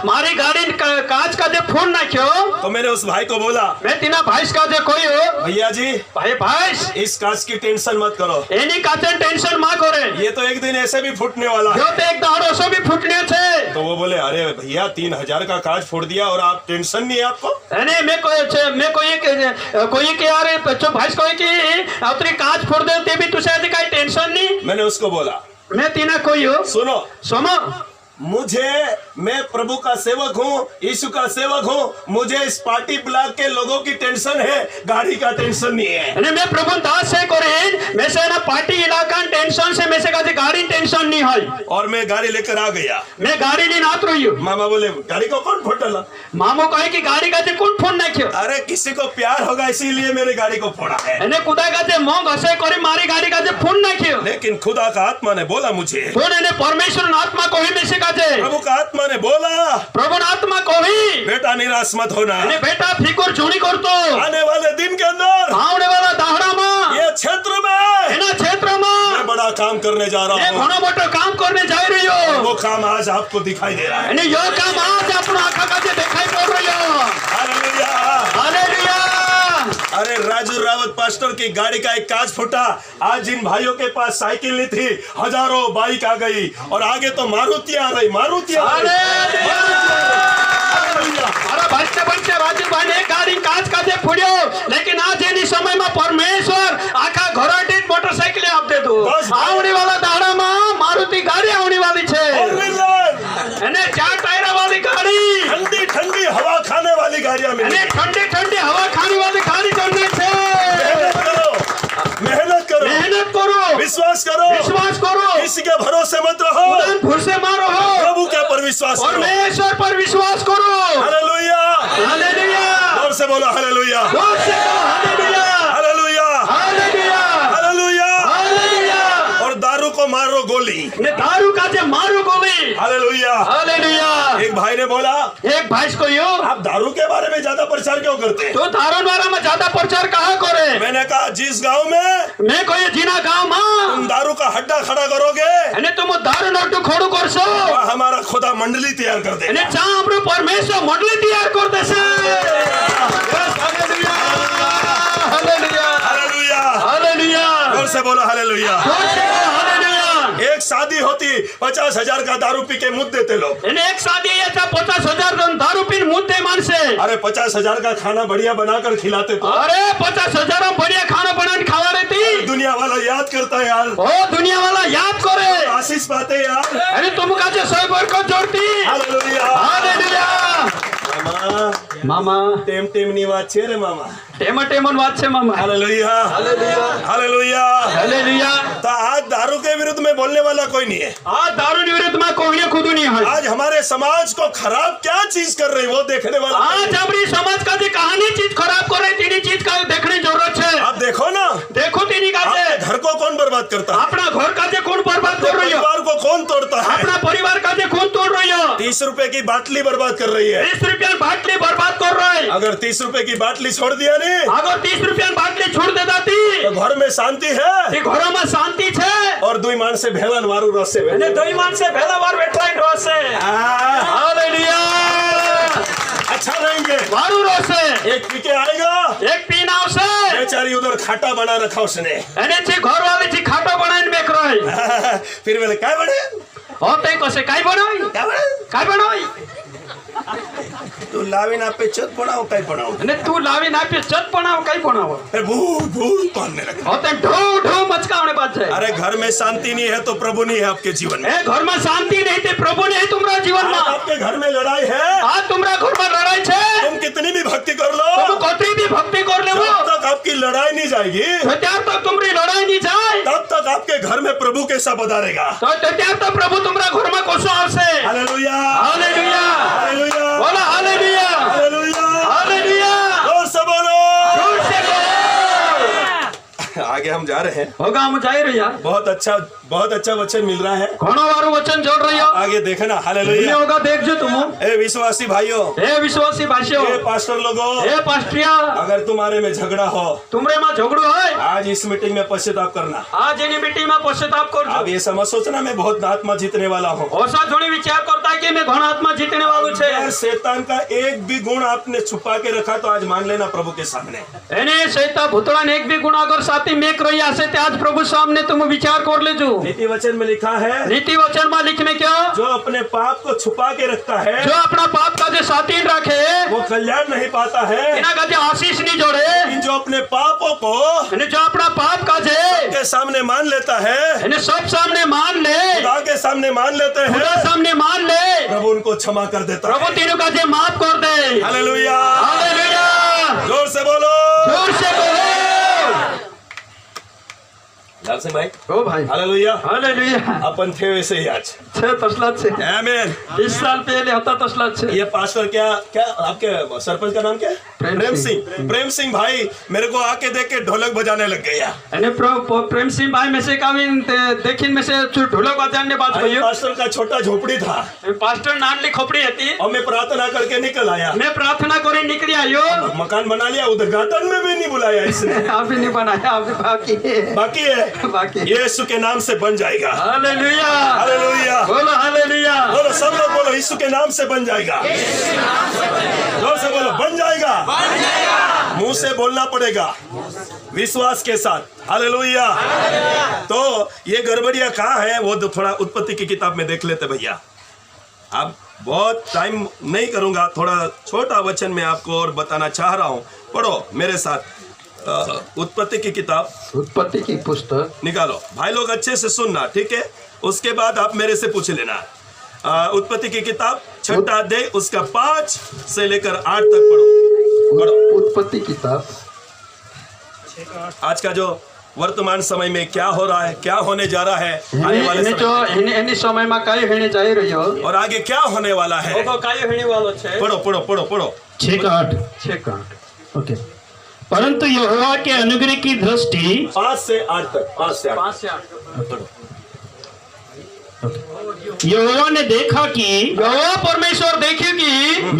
मारी गाड़ी कांच का जे फुट ना क्यों, तो मैंने उस भाई को बोला, मैं तीना भाई का जे कोई हो भैया जी भाई इस कांच की टेंशन मत करो, एनी काचन टेंशन मा करे, ये तो एक दिन ऐसे भी फूटने वाला है। जो तो एक दाड़ो सो भी फुटने छे। तो वो बोले अरे भैया 3000 का कांच फोड़ दिया और आप टेंशन नहीं है आपको। अरे मैं कोई के यार बच्चों भाई कोई की उतरी कांच फोड़ दे ते भी तुझे आज काई टेंशन नहीं। मैंने उसको बोला मैं तीना कोई हो सुनो सुनो मैं प्रभु का सेवक हूँ, यीशु का सेवक हूँ, मुझे इस पार्टी ब्लॉक के लोगों की टेंशन है, गाड़ी का टेंशन नहीं है। अरे मैं प्रभु दास से करे मैं से ना पार्टी इलाका टेंशन से मैं से का गाड़ी टेंशन नहीं है। और मैं गाड़ी लेकर आ गया, मैं गाड़ी नहीं नात रही हूँ। मामा बोले गाड़ी को कौन फोड़ डाला? मामू कहे कि गाड़ी का कौन फोड़ ना क्यों? अरे किसी को प्यार होगा इसीलिए मेरी गाड़ी को फोड़ा है। अने खुदा का मोंग हसे करे मारी गाड़ी का फोड़ ना क्यों? लेकिन खुदा का आत्मा ने बोला मुझे, परमेश्वर आत्मा को ही में से का प्रभु का आत्मा ने बोला, प्रभु आत्मा को ही बेटा निराश मत होना, बेटा फिकुर झूठी कर तो आने वाले दिन के अंदर आने वाला दाहड़ा में ये क्षेत्र में क्षेत्र में मैं बड़ा काम करने जा रहा हूँ। घणो मोटो काम करने जा रही हो, वो काम आज आपको दिखाई दे रहा है। यो काम आज अपना आंखा का दिखाई पड़ रही हो। Hallelujah hallelujah. अरे राजू रावत पास्टर की गाड़ी का एक कांच फूटा, आज जिन भाइयों के पास साइकिल नहीं थी हजारों बाइक आ गई और आगे तो मारुति आ रही, अरे बच्चे राजू भाई ने गाड़ी कांच का दे फुड़ियो, लेकिन आज इन समय में परमेश्वर आखा घोड़ाटी मोटरसाइकिल आप दे दो। आवने वाला दाड़ा में मारुति गाड़ी आवने वाली छे, एने 4 टायर वाली गाड़ी, ठंडी ठंडी हवा खाने वाली गाड़ियां मिली, ठंडी ठंडी हवा खाने वाली गाड़ी चलने छे। मेहनत करो, विश्वास करो, किसी के भरोसे मत रहो, भरोसे मारो, प्रभु के पर विश्वास करो, परमेश्वर पर विश्वास करो। Hallelujah hallelujah. जोर से बोलो हालेलुया, जोर से hallelujah, hallelujah, hallelujah, hallelujah. Hallelujah. और दारू को मारो गोली, दारू का जे मारो गोली। Hallelujah, hallelujah. एक भाई ने बोला, एक भाई को यो आप दारू के बारे में ज्यादा प्रचार क्यों करते हैं? तो दारू बारे में ज्यादा प्रचार कहाँ करे? मैंने कहा जिस गांव में मैं कोई जिना गांव में तुम दारू का हड्डा खड़ा करोगे, तुम दारू नोटू खोड़ू कर सो, हमारा खुदा मंडली तैयार कर दे, परमेश्वर मंडली तैयार कर दे। Hallelujah, hallelujah. जोर से बोलो हालेलुया। हालेलुया। एक शादी होती 50,000 का दारू पी के मुद्दे देते लोग, एक शादी 50,000 दारू पी मुद्दे मान से, अरे 50,000 का खाना बढ़िया बनाकर खिलाते तो, अरे 50,000 बढ़िया खाना बना खावा रहती, दुनिया वाला याद करता है यार, ओ दुनिया वाला याद करे, आशीष पाते यार। अरे तुम का जो सही बार को जोड़ती। Hallelujah, hallelujah. मामा टेम टेम ની વાત છે રે મામા, टेमन बात छे मामा। Hallelujah, hallelujah. हालेलुया। तो आज दारू के विरुद्ध में बोलने वाला कोई नहीं है, आज दारू विरुद्ध में कोई खुद नहीं है। आज हमारे समाज को खराब क्या चीज कर रही वो देखने वाला, आज हमारी समाज का जो कहानी चीज खराब कर रही तीन चीज का देखने जरूरत है। आप देखो ना, देखो तीन का घर को कौन बर्बाद करता है, अपना घर का जो कौन बर्बाद कर रही है, परिवार को कौन तोड़ता है, अपना परिवार का जो कौन तोड़ रही है, 30 रुपए की बाटली बर्बाद कर रही है, 30 रुपया बाटली बर्बाद कर रहा है। अगर 30 रुपए की बाटली छोड़ दिया नहीं, अगर 30 रुपया बाटली छोड़ दे जाती तो घर में शांति है, घरों में शांति है, और दुई मान से भेलन मारू रस से दुई मान से पहला बार बैठा है रस से। हालेलुया। अच्छा रहेंगे, मारू रस से एक पी के आएगा, एक पीना उसे बेचारी उधर खाटा बना रखा उसने, घर वाले जी खाटो बनाने बेच रहे, फिर बोले क्या बने होते कसे काय बनाई, क्या बने, काय बनाई, तू लावीन आपे छत बनाओ कई बनाओ અને તું લાવીને આપી ચત પણાવ કઈ પણાવ फिर भूत भूत मारने लगा। હોતે ઢો ઢો મચકાવણે બાદ છે अरे घर में शांति नहीं है तो प्रभु नहीं है आपके जीवन में। એ ઘરમાં શાંતિ નહીં તે પ્રભુ નહીં તમારા आज જીવનમાં आपके घर में लड़ाई है, આ તમારા ઘરમાં લડાઈ છે तुम कितनी भी भक्ति कर लो, તમે કોતરી બી ભક્તિ કર લેવો जब तक आपकी लड़ाई नहीं जाएगी તો ત્યાર તક તમારી લડાઈ નહીં જાય तब तक आपके घर में प्रभु कैसा पधारेगा। તો ત્યાર તક પ્રભુ તમારા ઘરમાં કોસો આવશે हालेलुया હાલેલુયા हालेलुया બોલો હાલેલુયા हालेलुया। હાલેલુયા जोर से बोलो। જોર સે બોલો आगे हम जा रहे हैं। હોગા હું જઈ રહ્યા बहुत अच्छा वचन मिल रहा है। ઘણો વારું વચન જોડ રહ્યો आगे देखना। એ हालेलुया। હોગા देखજો तुम ए विश्वासी भाइयों, हे विश्वासी भाइयों ए पास्टर लोगों, हे पास्टिया अगर तुम्हारे में झगड़ा हो तुमरे में झगड़ो है आज इस मीटिंग में पश्चाताप करना। आज एनी मीटिंग में पश्चाताप करजो अब ये समझ सोचना मैं बहुत आत्मा जीतने वाला हूँ। ओसा थोड़ी विचार करता है कि मैं घण आत्मा जीतने वालों छे अगर शैतान का एक भी गुण आपने छुपा के रखा तो आज मान लेना प्रभु के सामने। एने सैता भूतड़ा ने एक भी गुण अगर साथी मेक रही से ते आज प्रभु सामने तुम विचार कर लेजो। नीति वचन में लिखा है, नीति वचन में लिख में क्या जो अपने पाप को छुपा के रखता है जो अपना पाप का जो साथी रखे वो कल्याण नहीं पाता है, इना का जो आशीष नहीं जोड़े लेकिन जो अपने पापों को इन्हें जो अपना पाप का जे के सामने मान लेता है, इन्हें सब सामने मान ले खुदा के सामने मान लेते खुदा हैं, सामने मान ले प्रभु उनको क्षमा कर देता है। प्रभु तीनों का जे माफ कर दे हालेलुया। हालेलुया जोर से बोलो। जोर से बोलो लाल सिंह भाई, ओ भाई हालेलुया। हालेलुया अपन थे वैसे ही आज। छे तसला छे आमीन। 20 साल पहले होता तसला छे ये पास्टर क्या क्या आपके सरपंच का नाम क्या है? प्रेम सिंह भाई मेरे को आके देख के ढोलक बजाने लग गया। અને પ્રેમ સિંહ ભાઈ મેસે કાવીન દેખીન મેસે ઢોલક વાજાને બાત अरे કહ્યું पास्टर का छोटा झोपड़ी था પાસ્ટર નાનલી ખોપડી હતી और मैं प्रार्थना करके निकल आया। मैं प्रार्थना કરી નીકળી આવ્યો मकान बना लिया, उद्घाटन में भी नहीं बुलाया इसने। अभी नहीं बनाया अभी बाकी है बाकी है, बाकी यीशु के नाम से बन जाएगा। Hallelujah hallelujah. बोलो हालेलुया बोलो सब लोग बोलो, यीशु के नाम से बन जाएगा। जोर से बोलो, बन जाएगा। मुंह से बोलना पड़ेगा विश्वास के साथ। हालेलुया। तो ये गड़बड़ियां कहाँ है वो तो थोड़ा उत्पत्ति की किताब में देख लेते भैया। अब बहुत टाइम नहीं करूंगा, थोड़ा छोटा वचन में आपको और बताना चाह रहा हूँ। पढ़ो मेरे साथ उत्पत्ति की किताब, उत्पत्ति की पुस्तक निकालो भाई लोग, अच्छे से सुनना, ठीक है? उसके बाद आप मेरे से पूछ लेना। उत्पत्ति की किताब 6 अध्याय उसका 5 से लेकर 8 तक पढ़ो। उत्पत्ति किताब आज का जो वर्तमान समय में क्या हो रहा है, क्या होने जा रहा है, आने वाले એને જો समय એની સમયમાં કઈ હેણે જઈ રહ્યો और आगे क्या होने वाला है। ઓકો કઈ હેણે વાળો છે पढ़ो पढ़ो पढ़ो पढ़ो। 6 છે કાંટ ओके। परंतु यहोवा के अनुग्रह की दृष्टि 5 से 8 तक, 5 से 8 5 से 8 यहोवा ने देखा कि यहोवा परमेश्वर देख्યું कि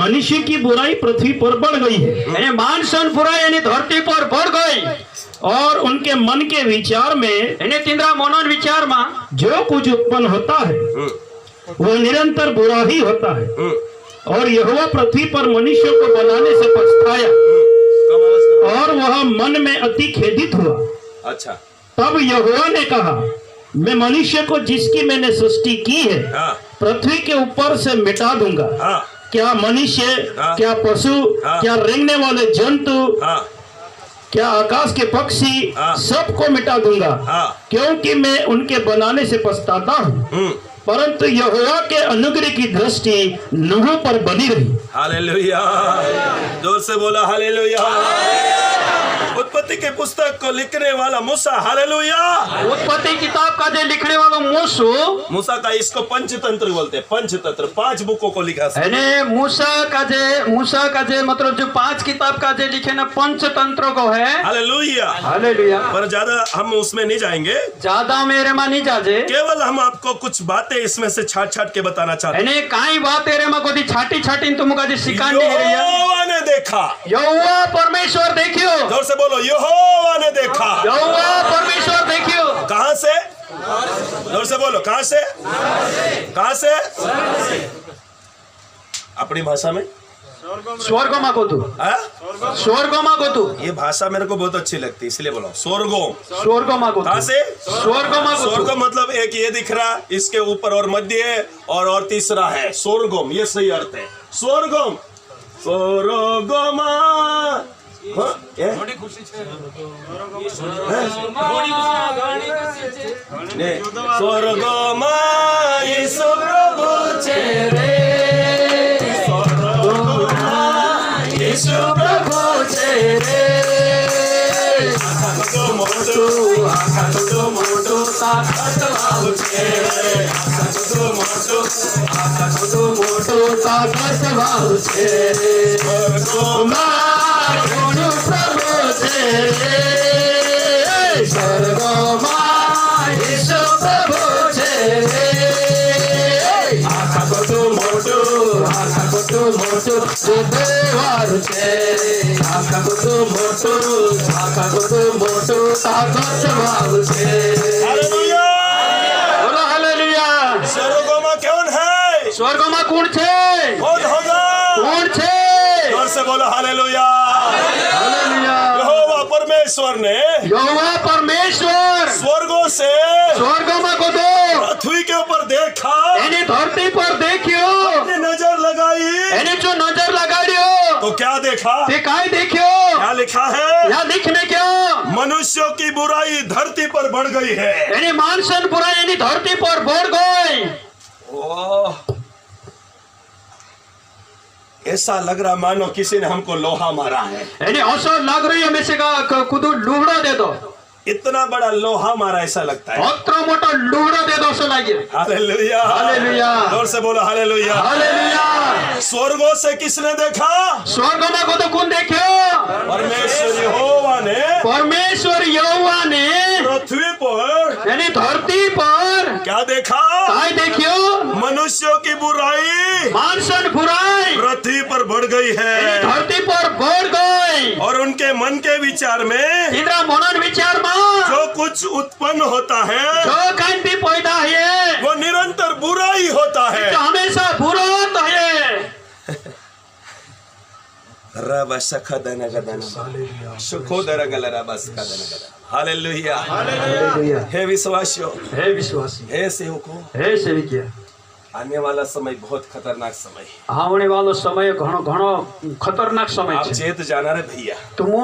मनुष्य की बुराई पृथ्वी पर बढ़ गई है એને માનસન પુરાઈ એની ધરતી પર ભળ ગઈ और उनके मन के विचार में એને तिंद्रा मनन विचारमा जो कुछ उत्पन्न होता है वो निरंतर बुरा ही होता है। और यहोवा पृथ्वी पर मनुष्य को बनाने से पछताया और वह मन में अति खेदित हुआ। अच्छा, तब यहोवा ने कहा, मैं मनुष्य को जिसकी मैंने सृष्टि की है हाँ पृथ्वी के ऊपर से मिटा दूंगा। हाँ क्या मनुष्य, हाँ। क्या पशु, हाँ। क्या रेंगने वाले जंतु, हाँ क्या आकाश के पक्षी, हाँ। सबको मिटा दूंगा, हाँ क्योंकि मैं उनके बनाने से पछताता हूँ। परंतु यहोवा के अनुग्रह की दृष्टि नूह पर बनी रही। हालेलुया। जोर से बोला हालेलुया। उत्पत्ति के पुस्तक को लिखने वाला मूसा, हालेलुया। उत्पत्ति किताब का जो लिखने वाला मूसू मूसा का इसको पंचतंत्र बोलते हैं, पंचतंत्र 5 बुकों को लिखा। यानी मूसा का जे मतलब जो 5 किताब का जो लिखे ना पंचतंत्र को है। हालेलुया। हालेलुया। पर ज्यादा हम उसमें नहीं जाएंगे, ज्यादा मेरे में नहीं जाजे, केवल हम आपको कुछ बातें इसमें से छाट छाट के बताना चाहते हैं। यानी काई बात तेरे में कोई छाटी छाटी तुमका जो सिखाने दे रही है। यहोवा ने देखा, यहोवा परमेश्वर देखियो, जोर से बोलो, यहोवा ने देखा। यहोवा परमेश्वर देखियो। कहां से? जोर से बोलो, कहां से? कहां से? अपनी भाषा में स्वर्ग में को तू, हाँ? स्वर्ग में को तू, ये भाषा मेरे को बहुत अच्छी लगती है इसलिए बोलो स्वर्गो। स्वर्ग में को कहां से? स्वर्ग में को स्वर्ग मतलब एक ये दिख रहा, इसके ऊपर और मध्य है और तीसरा है स्वर्गोम, ये सही अर्थ है સ્વર્ગમ સ્વર્ગમાં હા, એ? ને, સ્વર્ગમાં ઈસુ પ્રભુ છે રે, સ્વર્ગમાં ઈસુ પ્રભુ છે રે. મોટું તાકાત વાળું છે રે, મોટું તાકાત વાળું છે રે. સ્વર્ગમાં કોનું પ્રભુ છે રે, સ્વર્ગમાં ઈસુ પ્રભુ છે રે. આખા બધું મોટું દેવારું છે, આખા બધું મોટું તાકાત વાળું છે. બોલો હાલેલુયા. સ્વર્ગોમાં कौन है? સ્વર્ગમાં કોણ છે? कौन होगा? કોણ છે? जोर से बोलो हालेलुया. હાલેલુયા. यहोवा परमेश्वर ने यहोवा परमेश्वर स्वर्गों से સ્વર્ગમાં કૂદો, पृथ्वी के ऊपर देखा, એની ધરતી પર દેખ્યો, अपनी नजर लगाई એને જો નજર લગાડ્યો तो क्या देखा? તે કાંઈ દેખ્યો? क्या लिखा है? યા દીખને ક્યાં? मनुष्यों की बुराई धरती पर बढ़ गई है. એની માનસન બુરાઈ એની ધરતી પર ભળ ગઈ. ओह, ऐसा लग रहा मानो किसी ने हमको लोहा मारा है. એને અસર લાગ રહી હમે से કૂદો લુગડો દે દો, इतना बड़ा लोहा मारा ऐसा लगता है. અત્રો મોટો લુગડો દે દો સો લાગે. हालेलुया. हालेलुया. जोर से बोलो हालेलुया. હાલેલુયા. स्वर्गों से किसने देखा? સ્વર્ગમાં કૂદો કોણ દેખ્યો? परमेश्वर यहोवा ने પરમેશ્વર યહોવાને पृथ्वी पर એની ધરતી પર क्या देखा? કાંઈ દેખ્યો? मनुष्यों की बुराई માનસન બુરાઈ पृथ्वी पर बढ़ गई એની है ધરતી પર ભળ ગઈ. और उनके मन के विचार में ઇન્દ્રા મનન વિચારમાં जो कुछ उत्पन्न होता है જો કાંઈ બી पैदा है वो निरंतर बुराई होता है. તો હંમેશા બુરો હોતો है. हालेलुया. हे विश्वासियों, હે વિશ્વાસી, हे सेवकों, હે સેવિકિયા, आने वाला समय बहुत खतरनाक समय है. આવણે વાળો સમય ઘણો ઘણો ખતરનાક સમય आप છે. चेत जाना रे भैया, તો હું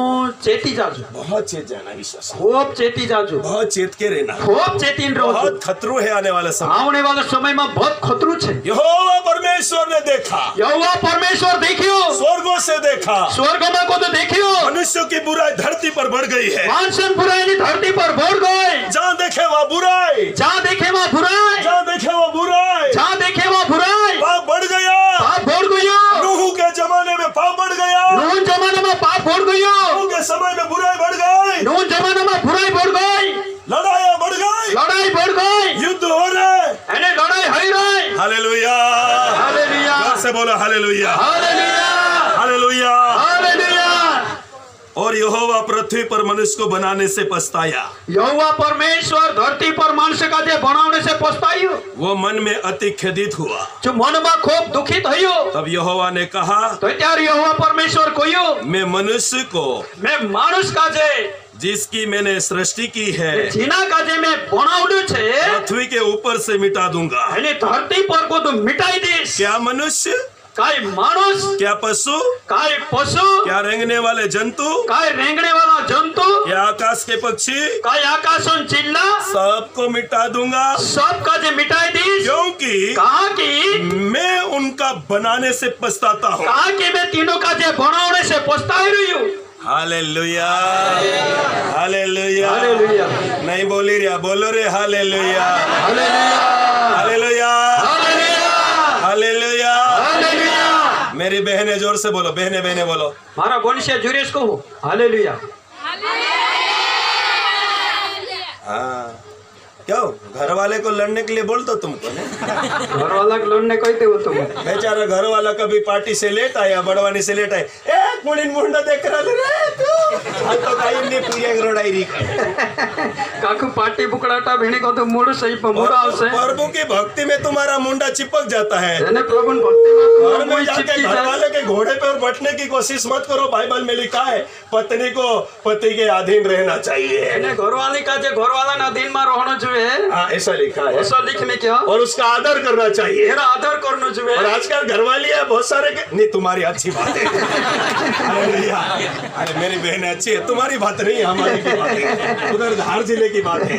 ચેતી જાજો, बहुत चेत जाना विश्वास, ખૂબ ચેતી જાજો, बहुत चेत के रहना. ખૂબ ચેતીને રહો. बहुत खतरू है आने वाला समय. આવણે વાળો સમયમાં बहुत ખતરું છે. यहोवा परमेश्वर ने देखा, યહોવા પરમેશ્વર દેખ્યો, स्वर्गों से देखा, સ્વર્ગમાં કોતો દેખ્યો, मनुष्यों की बुराई धरती पर बढ़ गई है. માનસન બુરાઈની ધરતી પર ભળ ગઈ. जहाँ देखे वहाँ बुराई, જ્યાં દેખે માં બુરાઈ, जहाँ देखे वहाँ बुराई. જ્યાં દેખે માં બુરાઈ, पाप बढ़ गया. પાપ ભળ ગયો. नूह के जमाने में पाप बढ़ गया. નૂહ જમાનામાં પાપ ભળ ગયો. नूह के समय में बुराई बढ़ गई. નૂહ જમાનામાં બુરાઈ ભળ ગઈ. लड़ाइयाँ बढ़ गई. લડાઈ ભળ ગઈ. युद्ध हो रहे. એને લડાઈ હઈ રહી. हालेलुया. હાલેલુયા. जोर से बोलो हालेलुया. હાલેલુયા. हालेलुया. હાલેલુયા. और यहोवा पृथ्वी पर मनुष्य को बनाने से पछताया. यहोवा परमेश्वर धरती पर मनुष्य का जे बनावने से पछतायो, वो मन में अति खेदित हुआ. जो मनमा खूब दुखित हयो. तब यहोवा ने कहा, तो त्यारे यहोवा परमेश्वर कोयो, मैं मनुष्य को मैं मानुष का जे जिसकी मैंने सृष्टि की है जीना का जे मैं बनावड्યું છે पृथ्वी के ऊपर से मिटा दूंगा. એને ધરતી પર કોદું મિટાઈ દઈશ. क्या मनुष्य, કાઈ માણસ, क्या पशु, કાઈ પશુ, क्या रेंगने वाले जंतु, કાઈ રેંગણે વાળા જંતુ, क्या आकाश के पक्षी, કાઈ આકાશોન ચિલ્લા, सबको मिटा दूंगा. सब का जे मिटाई दीश. क्योंकि कहा कि मैं उनका बनाने से पछताता हूँ. कहा कि मैं तीनों का जे बनावने से पछताई रही हूँ. हालेलुया. हालेलुया. हालेलुया. नहीं बोली रे, बोलो रे hallelujah. Hallelujah. Hallelujah. Hallelujah. Hallelujah. Hallelujah. मेरी बहनें जोर से बोलो, बहने बहने बोलो. मारा बोनिशे जुरेश को हालेलुया. हाँ, क्यों घर वाले को लड़ने के लिए बोल दो तुमको ने? घर वाला के लड़ने कहते हो तुम. बेचारा घर वाला कभी पार्टी से लेट आया, बड़वानी से लेट आया, एक मुंडा देख रहा रे तू हम तो कहीं नहीं पूरी रोडाई काकू पाटी बुकड़ाटा भेणी को तो मूड सही मुड़ा आवशे प्रभु की भक्ति में तुम्हारा मुंडा चिपक जाता है। એને પ્રભુ ભક્તિ घर में માં जाके चिपकी घर जाए वाले के घोड़े पे और बैठने की कोशिश मत करो। बाइबल में लिखा है पत्नी को पति के अधीन रहना चाहिए। એને ઘરવાળી કાજે ઘરવાળાના અધીનમાં રહેવાનું જોઈએ हाँ ऐसा लिखा है। ऐसा लिख में क्या और उसका आदर करना चाहिए। એનો આદર કરવાનો જોઈએ और आजकल घरवाली है बहुत सारे नहीं तुम्हारी अच्छी बात है। हालेलुया। अरे मेरी बहन अच्छी है, तुम्हारी बात नहीं है, हमारी की बात है। उधर धार जिले की बात है।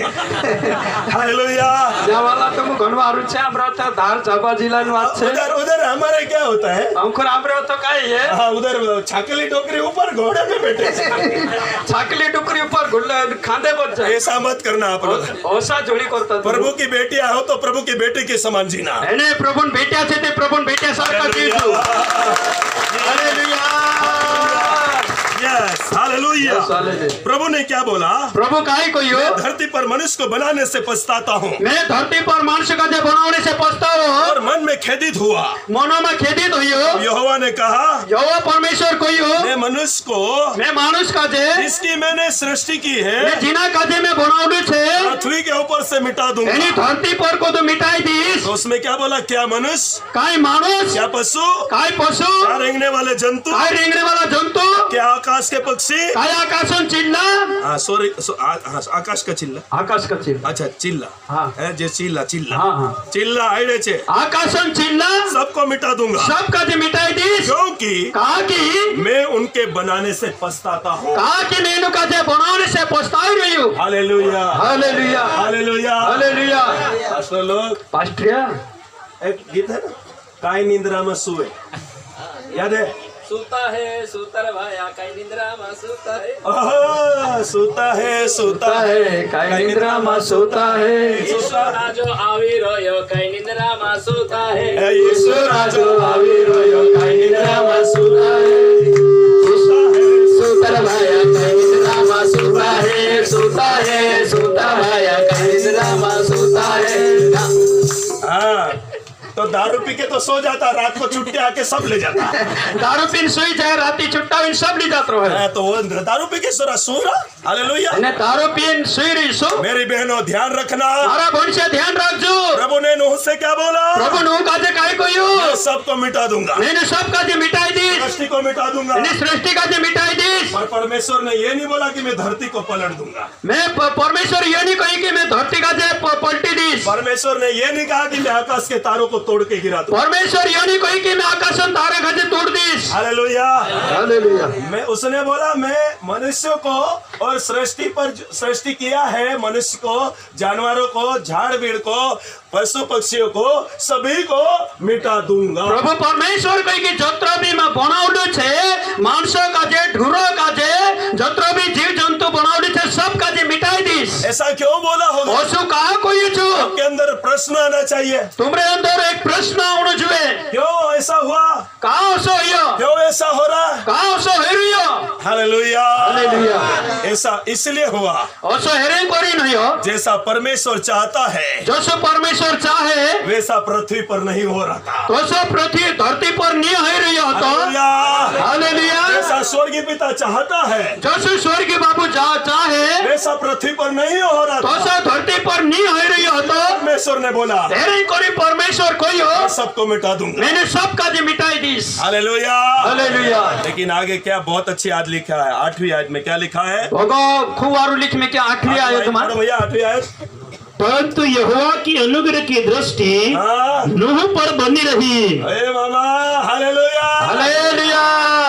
हालेलुया। જાવાલા તો હું ઘણવા હારું છે આમરા તો ધાર જાબા જિલ્લાની વાત છે उधर उधर हमारे क्या होता है? અંકુર આમરે તો કાઈ હે हाँ उधर छाकली टोकरी ऊपर घोड़े पे बैठे। છાકલી ટુકરી ઉપર ગુલ્લે ખાંદે પર જાય ऐसा मत करना आप लोग। ઓસા જોડી કરતા प्रभु की बेटियां हो तो प्रभु की बेटी के समान जीना। એને પ્રભુન ભેટ્યા છે તે પ્રભુન ભેટ્યા સરખા જીવજો હાલેલુયા यस हालेलुया। प्रभु ने क्या बोला? પ્રભુ કાઈ કહ્યું मैं धरती पर मनुष्य को बनाने से पछताता हूँ मैं धरती पर मनुष्य का जे बनाने से पछताओ और मन में खेदित हुआ। મનોમાં ખેદિત હોયો यहोवा ने कहा यहोवा परमेश्वर કહ્યું मैं मनुष्य को मैं मानुष का जे जिसकी मैंने सृष्टि की है मैं जिना का जे मैं बनावडू छे पृथ्वी के ऊपर से मिटा दूंगा। એની ધરતી પર को तो मिटाई दीस तो उसमें क्या बोला? क्या मनुष्य, काई मानुष क्या पशु, काई पशु क्या रेंगने वाले जंतु, काई रेंगने वाला जंतु क्या आकाश के पक्षी। काई आकाशन चिल्ला हाँ सॉरी आकाश का चिल्ला। आकाश का चिल्ला अच्छा चिल्ला हाँ। है जे चिल्ला चिल्ला हाँ, हाँ। चिल्ला आइडे छे आकाशन चिल्ला सबको मिटा दूंगा सब का जे मिटाई दीस क्योंकि कहा कि मैं उनके बनाने से पछताता हूँ। कहा कि मैं का जे बनाने से पछताई रही हूँ hallelujah hallelujah hallelujah. Hallelujah pastor लोग पास्टरिया एक गीत है ना, काय निंद्रा में सोए, याद है? सूता है सूतर भाया कई निंद्रा में सूता है सोता है सोता है काई निद्रा में सोता है यीशु राजो आवी रोयो कई निंद्रा में सूता है यीशु राजो आवी रोयो काई निद्रा में सोता है सोता भाया काई निद्रा में सोता है सोता है सोता भाया काई निद्रा में सोता है हाँ तो दारू पी के तो सो जाता, रात को छुट्टी आके सब ले जाता। दारू पीन सुई जाए राती छुट्टा हुई सब ली जात रहे हाँ, तो वो दारू पी के सो रहा। हालेलुया। ने दारू पीन सुई रही सो मेरी बहनों ध्यान रखना, मारा भन से ध्यान रखजो प्रभु ने नूह से क्या बोला? प्रभु नु काजे काई कोयो मैं सबको मिटा दूंगा, मैंने सब काजे मिटाई दी सृष्टि को मिटा दूंगा। मैंने सृष्टि काजे मिटाई दी पर परमेश्वर ने ये नहीं बोला कि मैं धरती को पलट दूंगा। मैं परमेश्वर ये नहीं कही कि मैं धरती काजे पलटी दी परमेश्वर ने ये नहीं कहा कि मैं आकाश के तारों को तोड़ के गिरा दूंगा। परमेश्वर ये नहीं कही कि मैं आकाशन तारे काजे तोड़ दी हालेलुया हालेलुया मैं उसने बोला मैं मनुष्य को और सृष्टि पर सृष्टि किया है, मनुष्य को, जानवरों को, झाड़ बीड़ को, पशु पक्षियों को, सभी को मिटा दूंगा। प्रभु परमेश्वर कही कि जत्रा भी मैं बनावडू छे मानसो काजे ढूरो काजे जत्रा भी जीव जंतु बनावडू छे सब काजे मिटाई दीस। ऐसा क्यों बोला होगा? ओसु कहा कोई छु आपके अंदर प्रश्न आना चाहिए, तुमरे अंदर एक प्रश्न आवणो जुए क्यों ऐसा हुआ, कहा ओसो हियो क्यों ऐसा हो रहा? कहा ओसो हेरियो हालेलुया हालेलुया ऐसा इसलिए हुआ ओसो हेरें करी नहीं हो जैसा परमेश्वर चाहता है जसो परमेश्वर चाहे वैसा पृथ्वी पर नहीं हो रहा था। तो सो पृथ्वी धरती पर नहीं हो रही हो तो हालेलुया हालेलुया जैसा स्वर्गीय पिता चाहता है जसो स्वर्गीय बाबू चाहे वैसा पृथ्वी पर नहीं हो रहा तो था। सो धरती पर नहीं हो रही हो तो परमेश्वर ने बोला हेरें करी परमेश्वर कोई हो मैं सबको मिटा दूंगा। मैंने सब काजे मिटाई दीस हालेलुया हालेलुया लेकिन आगे क्या बहुत अच्छी आयत लिखा है, 8वीं आयत में क्या लिखा है? भगो खुवारू लिख में क्या 8वीं आयत में पढ़ो भैया 8वीं आयत। परंतु यहोवा की अनुग्रह की दृष्टि हाँ नूह पर बनी रही। अरे मामा हालेलुया हालेलुया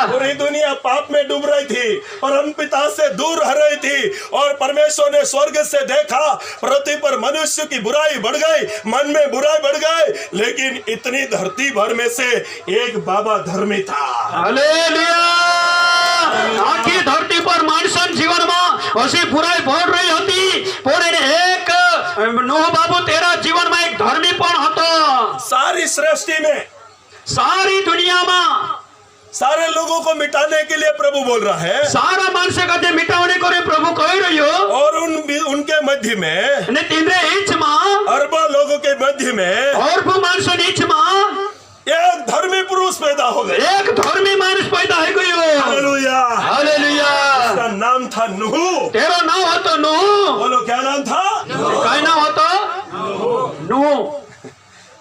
पूरी दुनिया पाप में डूब रही थी, परम पिता से दूर रह रही थी और परमेश्वर ने स्वर्ग से देखा पृथ्वी पर मनुष्य की बुराई बढ़ गई, मन में बुराई बढ़ गई, लेकिन इतनी धरती भर में से एक बाबा धर्मी था। हालेलुया आखी धरती पर मानसन जीवन में असी बुराई बढ़ रही होती पण एक नूह बाबू तेरा जीवन में एक धर्मी पण हतो। सारी सृष्टि में सारी दुनिया में सारे लोगों को मिटाने के लिए प्रभु बोल रहा है सारा मानस का जे मिटावने को रे प्रभु कह रही हो और उनके मध्य में ने तिंद्रे इच में अरबों लोगों के मध्य में और वो मानसन इच में एक धर्मी पुरुष पैदा हो गए। एक धर्मी मानुष पैदा है गयो। हालेलुया हालेलुया उसका नाम था नूह। तेरो नाम होतो नूह। बोलो क्या नाम था? काय नाम होतो? नूह।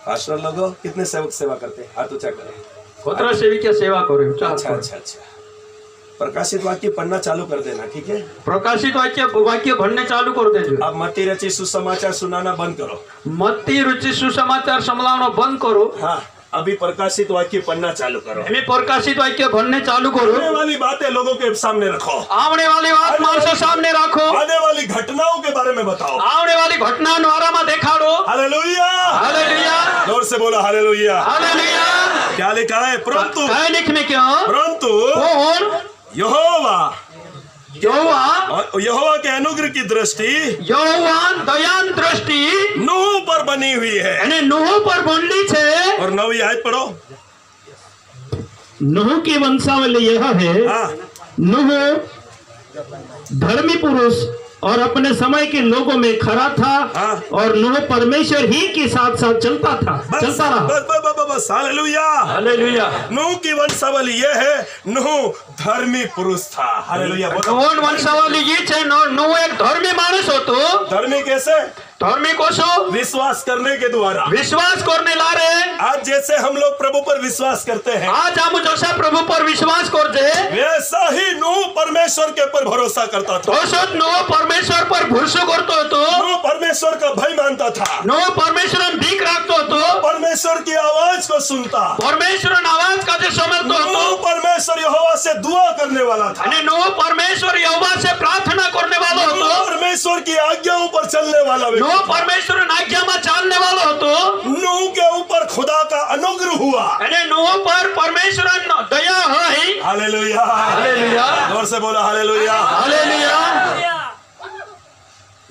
पास्टर लोगों कितने सेवक सेवा करते हैं? हाथ ऊंचा करें। खोतरा सेवी क्या सेवा करो? अच्छा। प्रकाशित वाक्य पढ़ना चालू कर देना, ठीक है? प्रकाशित वाक्य भरने चालू कर देजो। अब मत्ती रची सुसमाचार सुनाना बंद करो। मत्ती रुचि सुसमाचार संभलावनो बंद करो। हाँ, अभी प्रकाशित वाक्य पढ़ना चालू करो। एमे प्रकाशित वाक्य भरने चालू करो। आने वाली बातें लोगों के सामने रखो। आवने वाली बात माणसों सामने रखो। आने वाली घटनाओं के बारे में बताओ। आवने वाली घटनाओं द्वारा में दिखाड़ो। हालेलुया, हालेलुया, जोर से बोलो हालेलुया। हालेलुया। क्या लिखा है? परंतु काय लिखने क्यों? परंतु कौन? यहोवा यहोवा, और यहोवा के अनुग्रह की दृष्टि यहोवा दयान दृष्टि नूह पर बनी हुई है। અને नूह पर बनली छे। और 9वीं आयत पढ़ो। नूह की वंशावली यह है, हाँ, नूह धर्मी पुरुष और अपने समय के लोगों में खरा था। हाँ। और नूह परमेश्वर ही के साथ साथ चलता था, बस चलता रहा। बस बस बस बस हालेलुया। हालेलुया। नूह की वंशावली ये है, नूह धर्मी पुरुष था। हालेलुया बोलो। नूह वंशावली ये छे, नूह एक धर्मी माणस होतो। धर्मी कैसे? धर्मी कोसो? विश्वास करने के द्वारा। विश्वास करने लारे। आज जैसे हम लोग प्रभु पर विश्वास करते हैं, आज हम जैसा प्रभु पर विश्वास करते, वैसा ही नूह परमेश्वर के ऊपर भरोसा करता था। तसोच नूह परमेश्वर पर भरोसा करतो होतो। नूह परमेश्वर का भय मानता था। नूह परमेश्वर भीख राखतो होतो। परमेश्वर की आवाज को सुनता। परमेश्वर आवाज का जो समझतो नूह होतो। परमेश्वर यहोवा से दुआ करने वाला था। અને नूह परमेश्वर यहोवा से प्रार्थना करने वाला नूह होतो। परमेश्वर की आज्ञाओं पर चलने वाला व्यक्ति। नूह परमेश्वर आज्ञा में चालने वाला होतो। नूह के ऊपर खुदा का अनुग्रह हुआ। અને नूह पर परमेश्वर दया है। हालेलुया, हालेलुया, जोर से बोला हालेलुया। हालेलुया।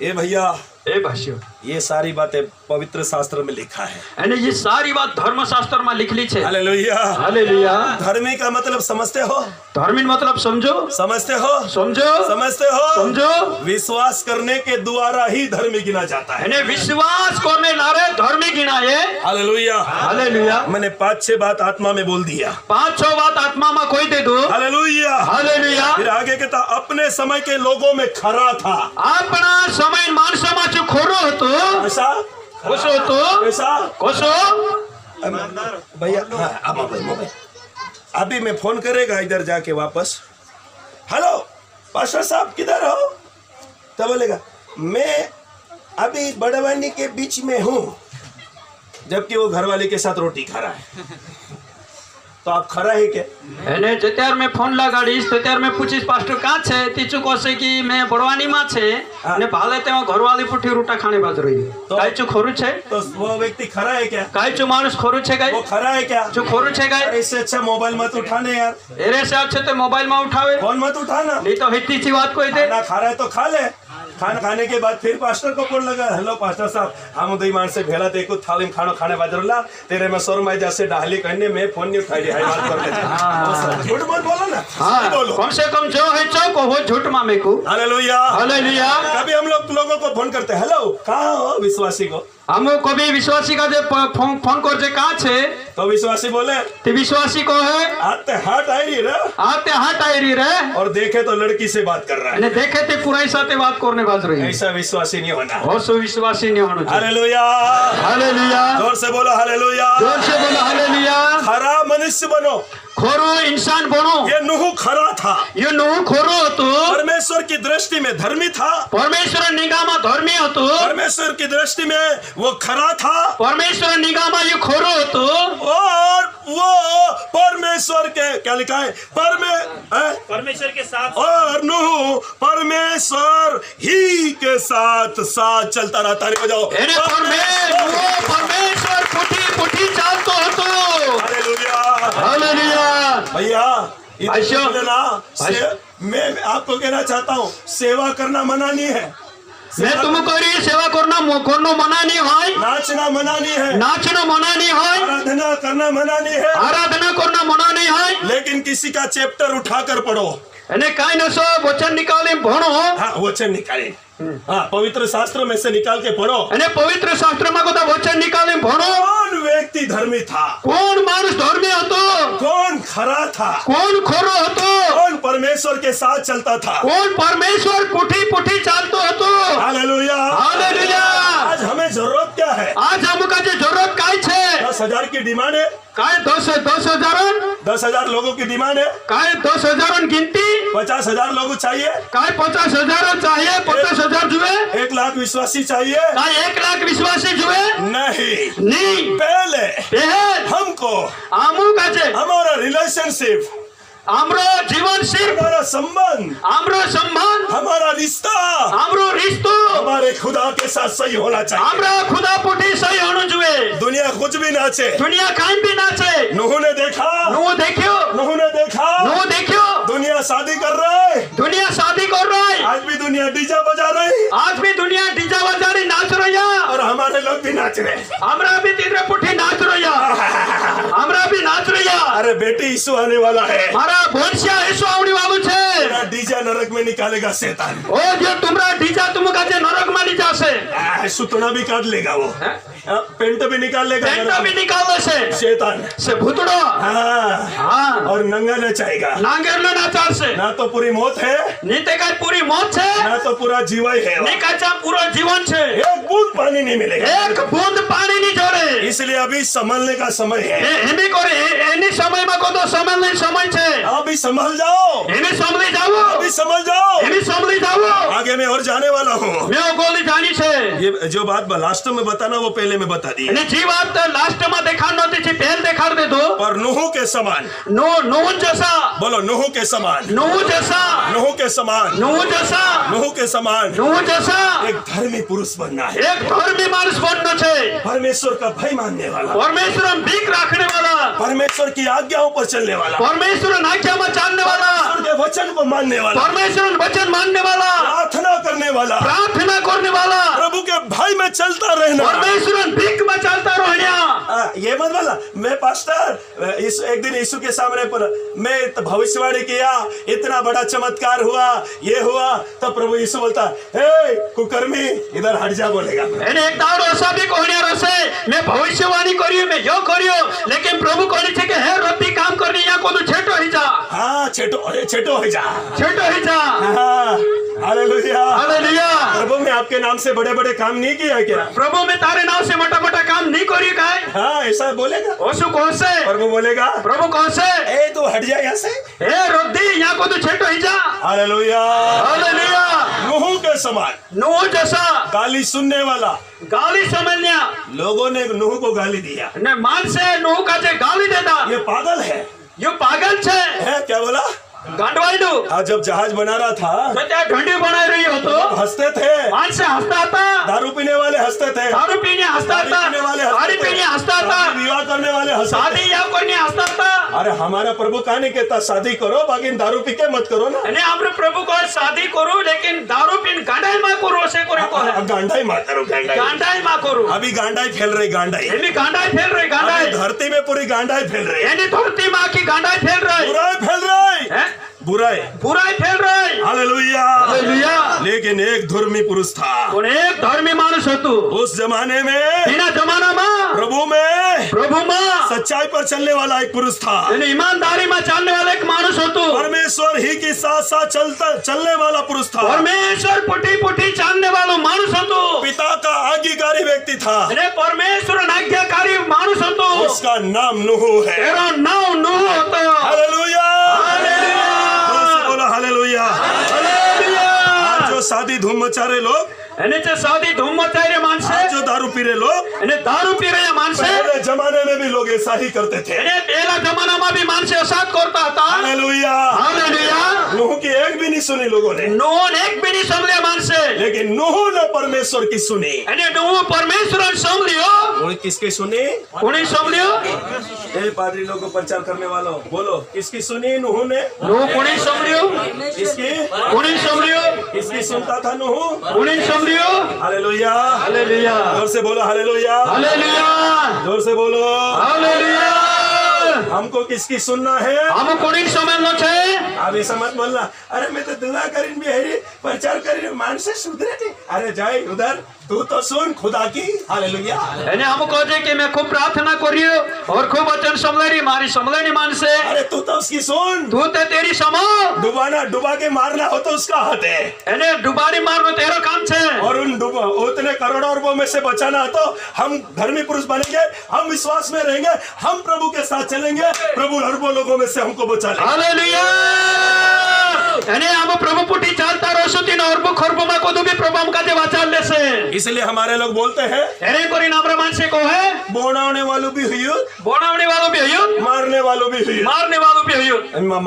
ए भैया, ए भाष्य, ये सारी बातें पवित्र शास्त्र में लिखा है। અને ये सारी बात धर्मशास्त्र में लिखली छे। हालेलुया। हालेलुया। धर्मी का मतलब समझते हो? धर्मी मतलब समझो, समझते हो? समझो, समझते हो? समझो। विश्वास करने के द्वारा ही धर्मी गिना जाता है। અને विश्वास करने लारे धर्मी गिनाए। हालेलुया। हालेलुया। मैंने 5-6 बात आत्मा में बोल दिया। 5-6 बात आत्मा में कोई दे दो। हालेलुया। हालेलुया। फिर आगे कहता अपने समय के लोगों में खरा था। આપણા સમય માણસોમાં જો ખોરો હતો, ऐसा કોસો હતો, ऐसा કોસો। भैया, हाँ, अब मोबाइल अभी मैं फोन करेगा इधर जाके वापस। हेलो पास्टर साहब किधर हो? तब बोलेगा मैं अभी बड़वानी के बीच में हूँ, जबकि वो घरवाली के साथ रोटी खा रहा है। तो आप खरा है क्या? એને જત્યાર મેં ફોન લગાડીશ તો ત્યાર મેં પૂછીશ પાસ્ટર કાં છે? તીચું કહશે કે મેં બળવાનીમાં છે ને ભાલે તેમાં ઘરવાળી પુઠી રૂટા ખાણે બાજ રહી તો- કાયચું ખોરું છે? तो वो व्यक्ति खरा है क्या? કાયચું માણસ ખોરું છે वो ગાય? खरा है क्या? જો ખોરું છે ગાય? इससे अच्छा मोबाइल मत उठाने यार। એરે સાહેબ છે તે મોબાઈલમાં ઉઠાવે, फोन मत उठाना। નહીં તો હિતીची વાત કોઈ દે। खाना खा रहा है तो खा ले। खाना खाने के बाद फिर पास्टर को फोन लगा, हेलो पास्टर साहब हम उदय मान से भेला देखो थाली में खाना खाने बाजरला तेरे में सोर में जैसे डाली कहने में फोन नहीं उठाई हाई बात कर ले। झूठ मत बोलो ना, सही हाँ, बोलो। कम से कम जो है चौक हो झूठ में मेको। हालेलुया। हालेलुया। कभी हम लोगों को फोन करते हैं, हेलो कहाँ हो? विश्वासी को हम कभी विश्वासी का जे फोन कर जे कहाँ छे तो विश्वासी बोले ते विश्वासी को है आते हाथ आई रही रे, आते हाथ आई रही रे, और देखे तो लड़की से बात कर रहा है। અને देखे ते पुराई साथे बात करने बाज रही। ऐसा विश्वासी नहीं होना। होसो विश्वासी नहीं होना चाहिए। Hallelujah, hallelujah. जोर से बोलो हालेलुया। जोर से बोलो हालेलुया। खरा मनुष्य बनो। खोरो इंसान बनो। ये नूह खरा था, यो नूह खोरो હતો, परमेश्वर की दृष्टि में धर्मी था, परमेश्वर निगाहમાં धर्मी હતો, परमेश्वर की दृष्टि में वो खरा था, परमेश्वर निगाहમાં यो खोरो હતો, और वो परमेश्वर के क्या लिखा है परमेश्वर के साथ और नूह परमेश्वर ही के साथ साथ चलता रहता। रे बजाओ એને परमेश्वर पुठी चालतो હતો। हालेलुया। हालेलुया। भैया भाइयों, इधर ना मैं आपको कहना चाहता हूँ, सेवा करना मना नहीं है, मैं तुमको ये सेवा करना मना नहीं है, नाचना मना नहीं है, नाचना मना नहीं है, आराधना करना मना नहीं है, आराधना करना मना नहीं है, लेकिन किसी का चैप्टर उठाकर पढ़ो। અને કાઈ નસો વચન નિકાળી ભણો। हाँ, वचन निकाले। हाँ, पवित्र शास्त्र में से निकाल के पढ़ो। અને પવિત્ર શાસ્ત્રમાં બધા વચન નિકાલે ભણો। कौन व्यक्ति धर्मी था, કોણ માણસ ધર્મી હતો, कौन खरा था, કોણ ખરો હતો, कौन परमेश्वर के साथ चलता था। કોણ પરમેશ્વર પૂઠી પૂઠી ચાલતો હતો। हालेलुया। હાલેલુયા। आज हमें जरूरत क्या है? આજ અમુક જે જરૂરત કાય છે, 10,000 की डिमांड है। કાય 10,000 10,000 लोगों की डिमांड है। કાય 10,000 गिनती, 50,000 लोग चाहिए। કાય 50,000 चाहिए, 50,000 जुए, 1 लाख विश्वासी चाहिए। કાય 1 લાખ વિશ્વાસી जुए नहीं, ની। पहले પહેલ हमको અમુક છે हमारा रिलेशनशिप, આમરો જીવનશીલ, हमारा संबंध, આમરો સંબંધ, हमारा रिश्ता આમરો रिश्तो हमारे खुदा के साथ सही होना चाहिए। આમરા ખુદા પૂઠી સહી હોવું જોઈએ। दुनिया कुछ भी नाचे। दुनिया કાંઈ બી ના છે। नूह ने देखा, નું દેખ્યો, नूह ने देखा નું દેખ્યો, दुनिया शादी कर रहे। दुनिया शादी कर रही, आज भी दुनिया डीजे बजा रही आज भी दुनिया डीजा बजारी नाच रही, और हमारे लोग भी नाच रहे। हमरा भी तीसरे पुठी नाच रही, हमरा भी नाच रही। अरे बेटी यीशु आने वाला है। मारा भोंसिया यीशु आवड़ी वालू छे। तेरा डीजे नरक में निकालेगा शैतान। ओ जे तुमरा डीजा तुमका जे नरक में ली जासे, सुतना भी काट लेगा वो। पेंट भी निकाल लेगा, पेंटा भी निकाल दे से शैतान से भूतड़ो। हाँ, हाँ, और नंगा नचाएगा। नांगेर लो नाचार से ना तो पूरी मौत है, नीते का पूरी मौत छे, ना तो पूरा जीवन है। नी काचा पूरा जीवन छे। एक बूंद पानी नहीं मिलेगा। एक बूंद पानी नहीं जोड़े। इसलिए अभी संभलने का समय है। एमी करे एनी समय में को तो समय नहीं समय छे। अभी संभल जाओ, एमी संभली जाओ, अभी संभल जाओ। एमी संभली जाओ। आगे मैं और जाने वाला हूँ। मैं गोली जानी छे। ये जो बात लास्ट में बताना वो पहले में बता दी। અને જે વાત લાસ્ટ માં દેખાડ નહોતી છે પહેલ દેખાડ દે દો। पर नूह के समान, નૂહ જैसा, बोलो नूह के समान, નૂહ जैसा, नूह के समान, નૂહ जैसा, नूह के समान નૂહ जैसा एक धर्मी पुरुष बनना है। એક ધર્મી માણસ બનનો છે। परमेश्वर का भय मानने वाला, પરમેશ્વર ભીખ રાખને વાला, परमेश्वर की आज्ञाओं पर चलने वाला, પરમેશ્વર આज्ઞામાં ચાલને વાला, परमेश्वर के वचन को मानने वाला, પરમેશ્વર વચન માનને વાला, प्रार्थना करने वाला, प्रार्थना करने वाला, प्रभु के भय में चलता रहना। परमेश्वर भीख में चलता रहना। ये मत बोला मैं पास्टर एक दिन यीशु के सामने पर मैं भविष्यवाणी किया, इतना बड़ा चमत्कार हुआ, ये हुआ, तो प्रभु यीशु बोलता हे कुकर्मी इधर हट जा बोलेगा। એને એક દાડો અસા બી કોણ્યા રસે मैं भविष्यवाणी करियो, मैं यो करियो, लेकिन प्रभु कहने छे कि हे रब्बी काम करनी या को तो छेटो ही जा। हाँ, छेटो हो जा, छेटो ही जा। हाँ, हालेलुया। हालेलुया। प्रभु मैं आपके नाम से बड़े बड़े काम नहीं किया क्या? प्रभु मैं तारे नाम से मोटा मोटा काम नहीं करियो काय? हाँ, ऐसा बोलेगा। ओसु कौन से प्रभु बोलेगा प्रभु कौन से ए तू हट जा यहाँ से, हे रब्बी या को तो छेटो ही जा। हालेलुया। हालेलुया। नूह के समान नूह जैसा गाली सुनने वाला, गाली समझनिया, लोगों ने नूह को गाली दिया, ने मान से नूह का जे गाली देता, ये पागल है। यो पागल छे। है क्या बोला? गांडवाईडू। आज जब जहाज बना रहा था तो त्या ढंडी बनाई रही हो तो हंसते थे, मान से हंसता था, दारू पीने वाले हंसते थे, दारू पीने हंसता था, गाड़ी पीने हंसता था, विवाह करने वाले हंसते थे। शादी या करने हंसता था। अरे हमारा प्रभु कहा नहीं कहता शादी करो बाकी दारू पी के मत करो ना। અને આપણે પ્રભુ કહે શાદી કરો લેकिन दारू पीन ગાંડાઈ માં કરો છે કરે કહે गांडाई मत करो, गांडाई ગાંડાઈ માં કરો। अभी गांडाई फैल रही, गांडाई એની ગાંડાઈ ફેલ રહી, अभी ગાંડાઈ धरती में पूरी गांडाई फैल रही, એની ધરતી માં આખી ગાંડાઈ ફેલ રહી, बुराई फैल रही, હે बुराई। बुराई फैल रही। हालेलुया। हालेलुया। लेकिन एक धर्मी पुरुष था પણ એક ધર્મી માણસ હતું उस जमाने में, એના જમાનામાં प्रभु में સચ્ચાઈ पर चलने वाला एक पुरुष था, અને ઈમાનદારીમાં ચાલने वाला एक माणूस હતું, परमेश्वर ही के साथ साथ चलने वाला पुरुष था, પરમેશ્વર પુઠી પુઠી ચાલने वालो माणूस હતો, पिता का आज्ञाकारी व्यक्ति था, અને પરમેશ્વર આજ્ઞાકારી માણસ હતો, उसका नाम नूह है। એનો નામ નૂહ હતો। हालेलुया। हालेलुया। बोलो हालेलुया। हालेलुया। आज जो शादी धूम मचा रहे लोग, એને જે સાદી ધૂમ મચાઈ રહ્યા માણસે, आज जो दारू पी रहे लोग, એને દારૂ પી રહ્યા માણસે, पहले जमाने में भी लोग ऐसा ही करते थे। એને પહેલા જમાનામાં બી માણસે અસાદ કરતા હતા। हालेलुया। હાલેલુયા। नूह की एक भी नहीं सुनी लोगों ने, નૂહને એક બી નહીં સાંભળ્યા માણસે, लेकिन नूह ने परमेश्वर की सुनी। એને નૂહ પરમેશ્વરને સાંભળ્યો। और किसकी सुनी? કોની સાંભળ્યો? ए पादरी लोगों को प्रचार करने वालों बोलो, किसकी सुनी नूह ने? નૂહ કોની સાંભળ્યો? किसकी? કોની સાંભળ્યો? किसकी सुनता था नूह? કોની સાંભળ્યો? हालेलुया। હાલેલુયા। जोर से बोलो हालेलुया। હાલેલુયા। जोर से बोलो। હાલેલુયા। हमको किसकी सुनना है? हम कोणी समझनो छे। अब ऐसा मत बोलना, अरे मैं तो दुआ करीन भी है, प्रचार करीन, मानस सुधरे नहीं। अरे जाए उधर, तू तो सुन खुदा की। हालेलुया। એને આમ કહો છે કે મેં ખૂબ પ્રાર્થના કર્યો और खूब वचन संभळारी, मारी संभळानी मानसे। अरे तू तो उसकी सुन। तू ते तेरी समो। डुबा के मारना हो तो उसका हाथ है। એને ડુબાડી મારનો તેરો काम छे। और उतने करोड़ों रुपयों में से बचाना तो हम धर्मी पुरुष बनेंगे, हम विश्वास में रहेंगे, हम प्रभु के साथ चलेंगे, प्रभु अरबों लोगों में से हमको बचा लेगा। हालेलुया। એને આમ પ્રભુ પુટી ચાલતા રહો તીન અરબો ખરબોમાં કોદુ બી પ્રભુ આમ કાજે વાચાલ લેશે। इसलिए हमारे लोग बोलते हैं, એને કોરી નામરા માનસે કહે बोनाने वालों भी हुई, બોણાવણી વાળો બી હયું, मारने वालों भी हुई। મારને વાળો બી હયું।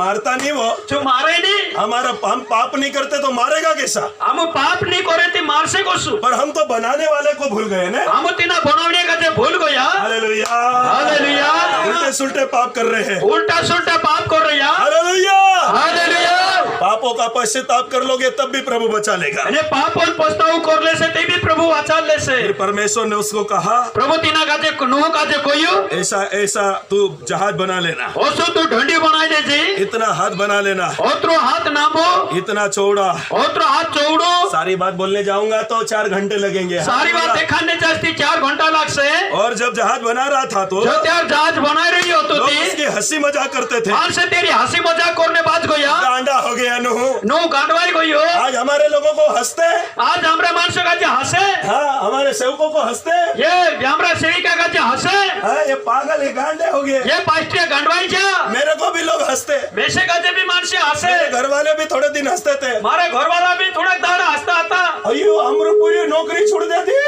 मारता नहीं वो, જો મારે નહીં, हमारा हम पाप नहीं करते तो मारेगा कैसा? આમ પાપ નહીં કરે તે મારશે કોશું। पर हम तो बनाने वाले को भूल गए ना। આમ તેના બોણાવણી કાજે ભૂલ ગયા। हालेलुया। हालेलुया। उल्टे सुल्टे पाप कर रहे हैं। उल्टा सुल्टा पाप कर रहा। हालेलुया। हालेलुया। पापों का पश्चाताप कर लोगे तब भी प्रभु बचा लेगा। અને પાપ और पछताવો कर लेसे ते भी प्रभु वाचाल लेसे। फिर परमेश्वर ने उसको कहा, प्रभु तीना काजे नोह काजे कोयो ऐसा ऐसा तू जहाज बना लेना, ओसो तू ढंडी बनाई दे जी, इतना हाथ बना लेना, ओतरो हाथ नामो, इतना चौड़ा। ओतरो हाथ चौड़ो। सारी बात बोलने जाऊंगा तो 4 घंटे लगेंगे। सारी बात देखाने जास्ती 4 घंटा लागसे। और जब जहाज बना रहा था तो जो त्यार जहाज बनाई रही हो तो लोग ती उसकी हंसी मजाक करते थे। मान से तेरी हंसी मजाक करने बाज गया। गांडा हो गया नूह। नो गांडवाई गयो। आज हमारे लोगों को हंसते, आज हमरा मानसो काजे हंसे। हाँ हमारे सेवकों को हंसते, ये हमरा सेविका काजे हंसे। हाँ ये पागल है, गांडे हो गए। ये पास्टिया गांडवाई जा। मेरे को भी लोग हंसते, बेसे काजे भी मानसे हंसे। मेरे घर वाले भी थोड़े दिन हंसते थे। मारे घर वाला भी थोड़ा दाड़ा हंसता था। अयो अमरपुरी नौकरी छोड़ देती,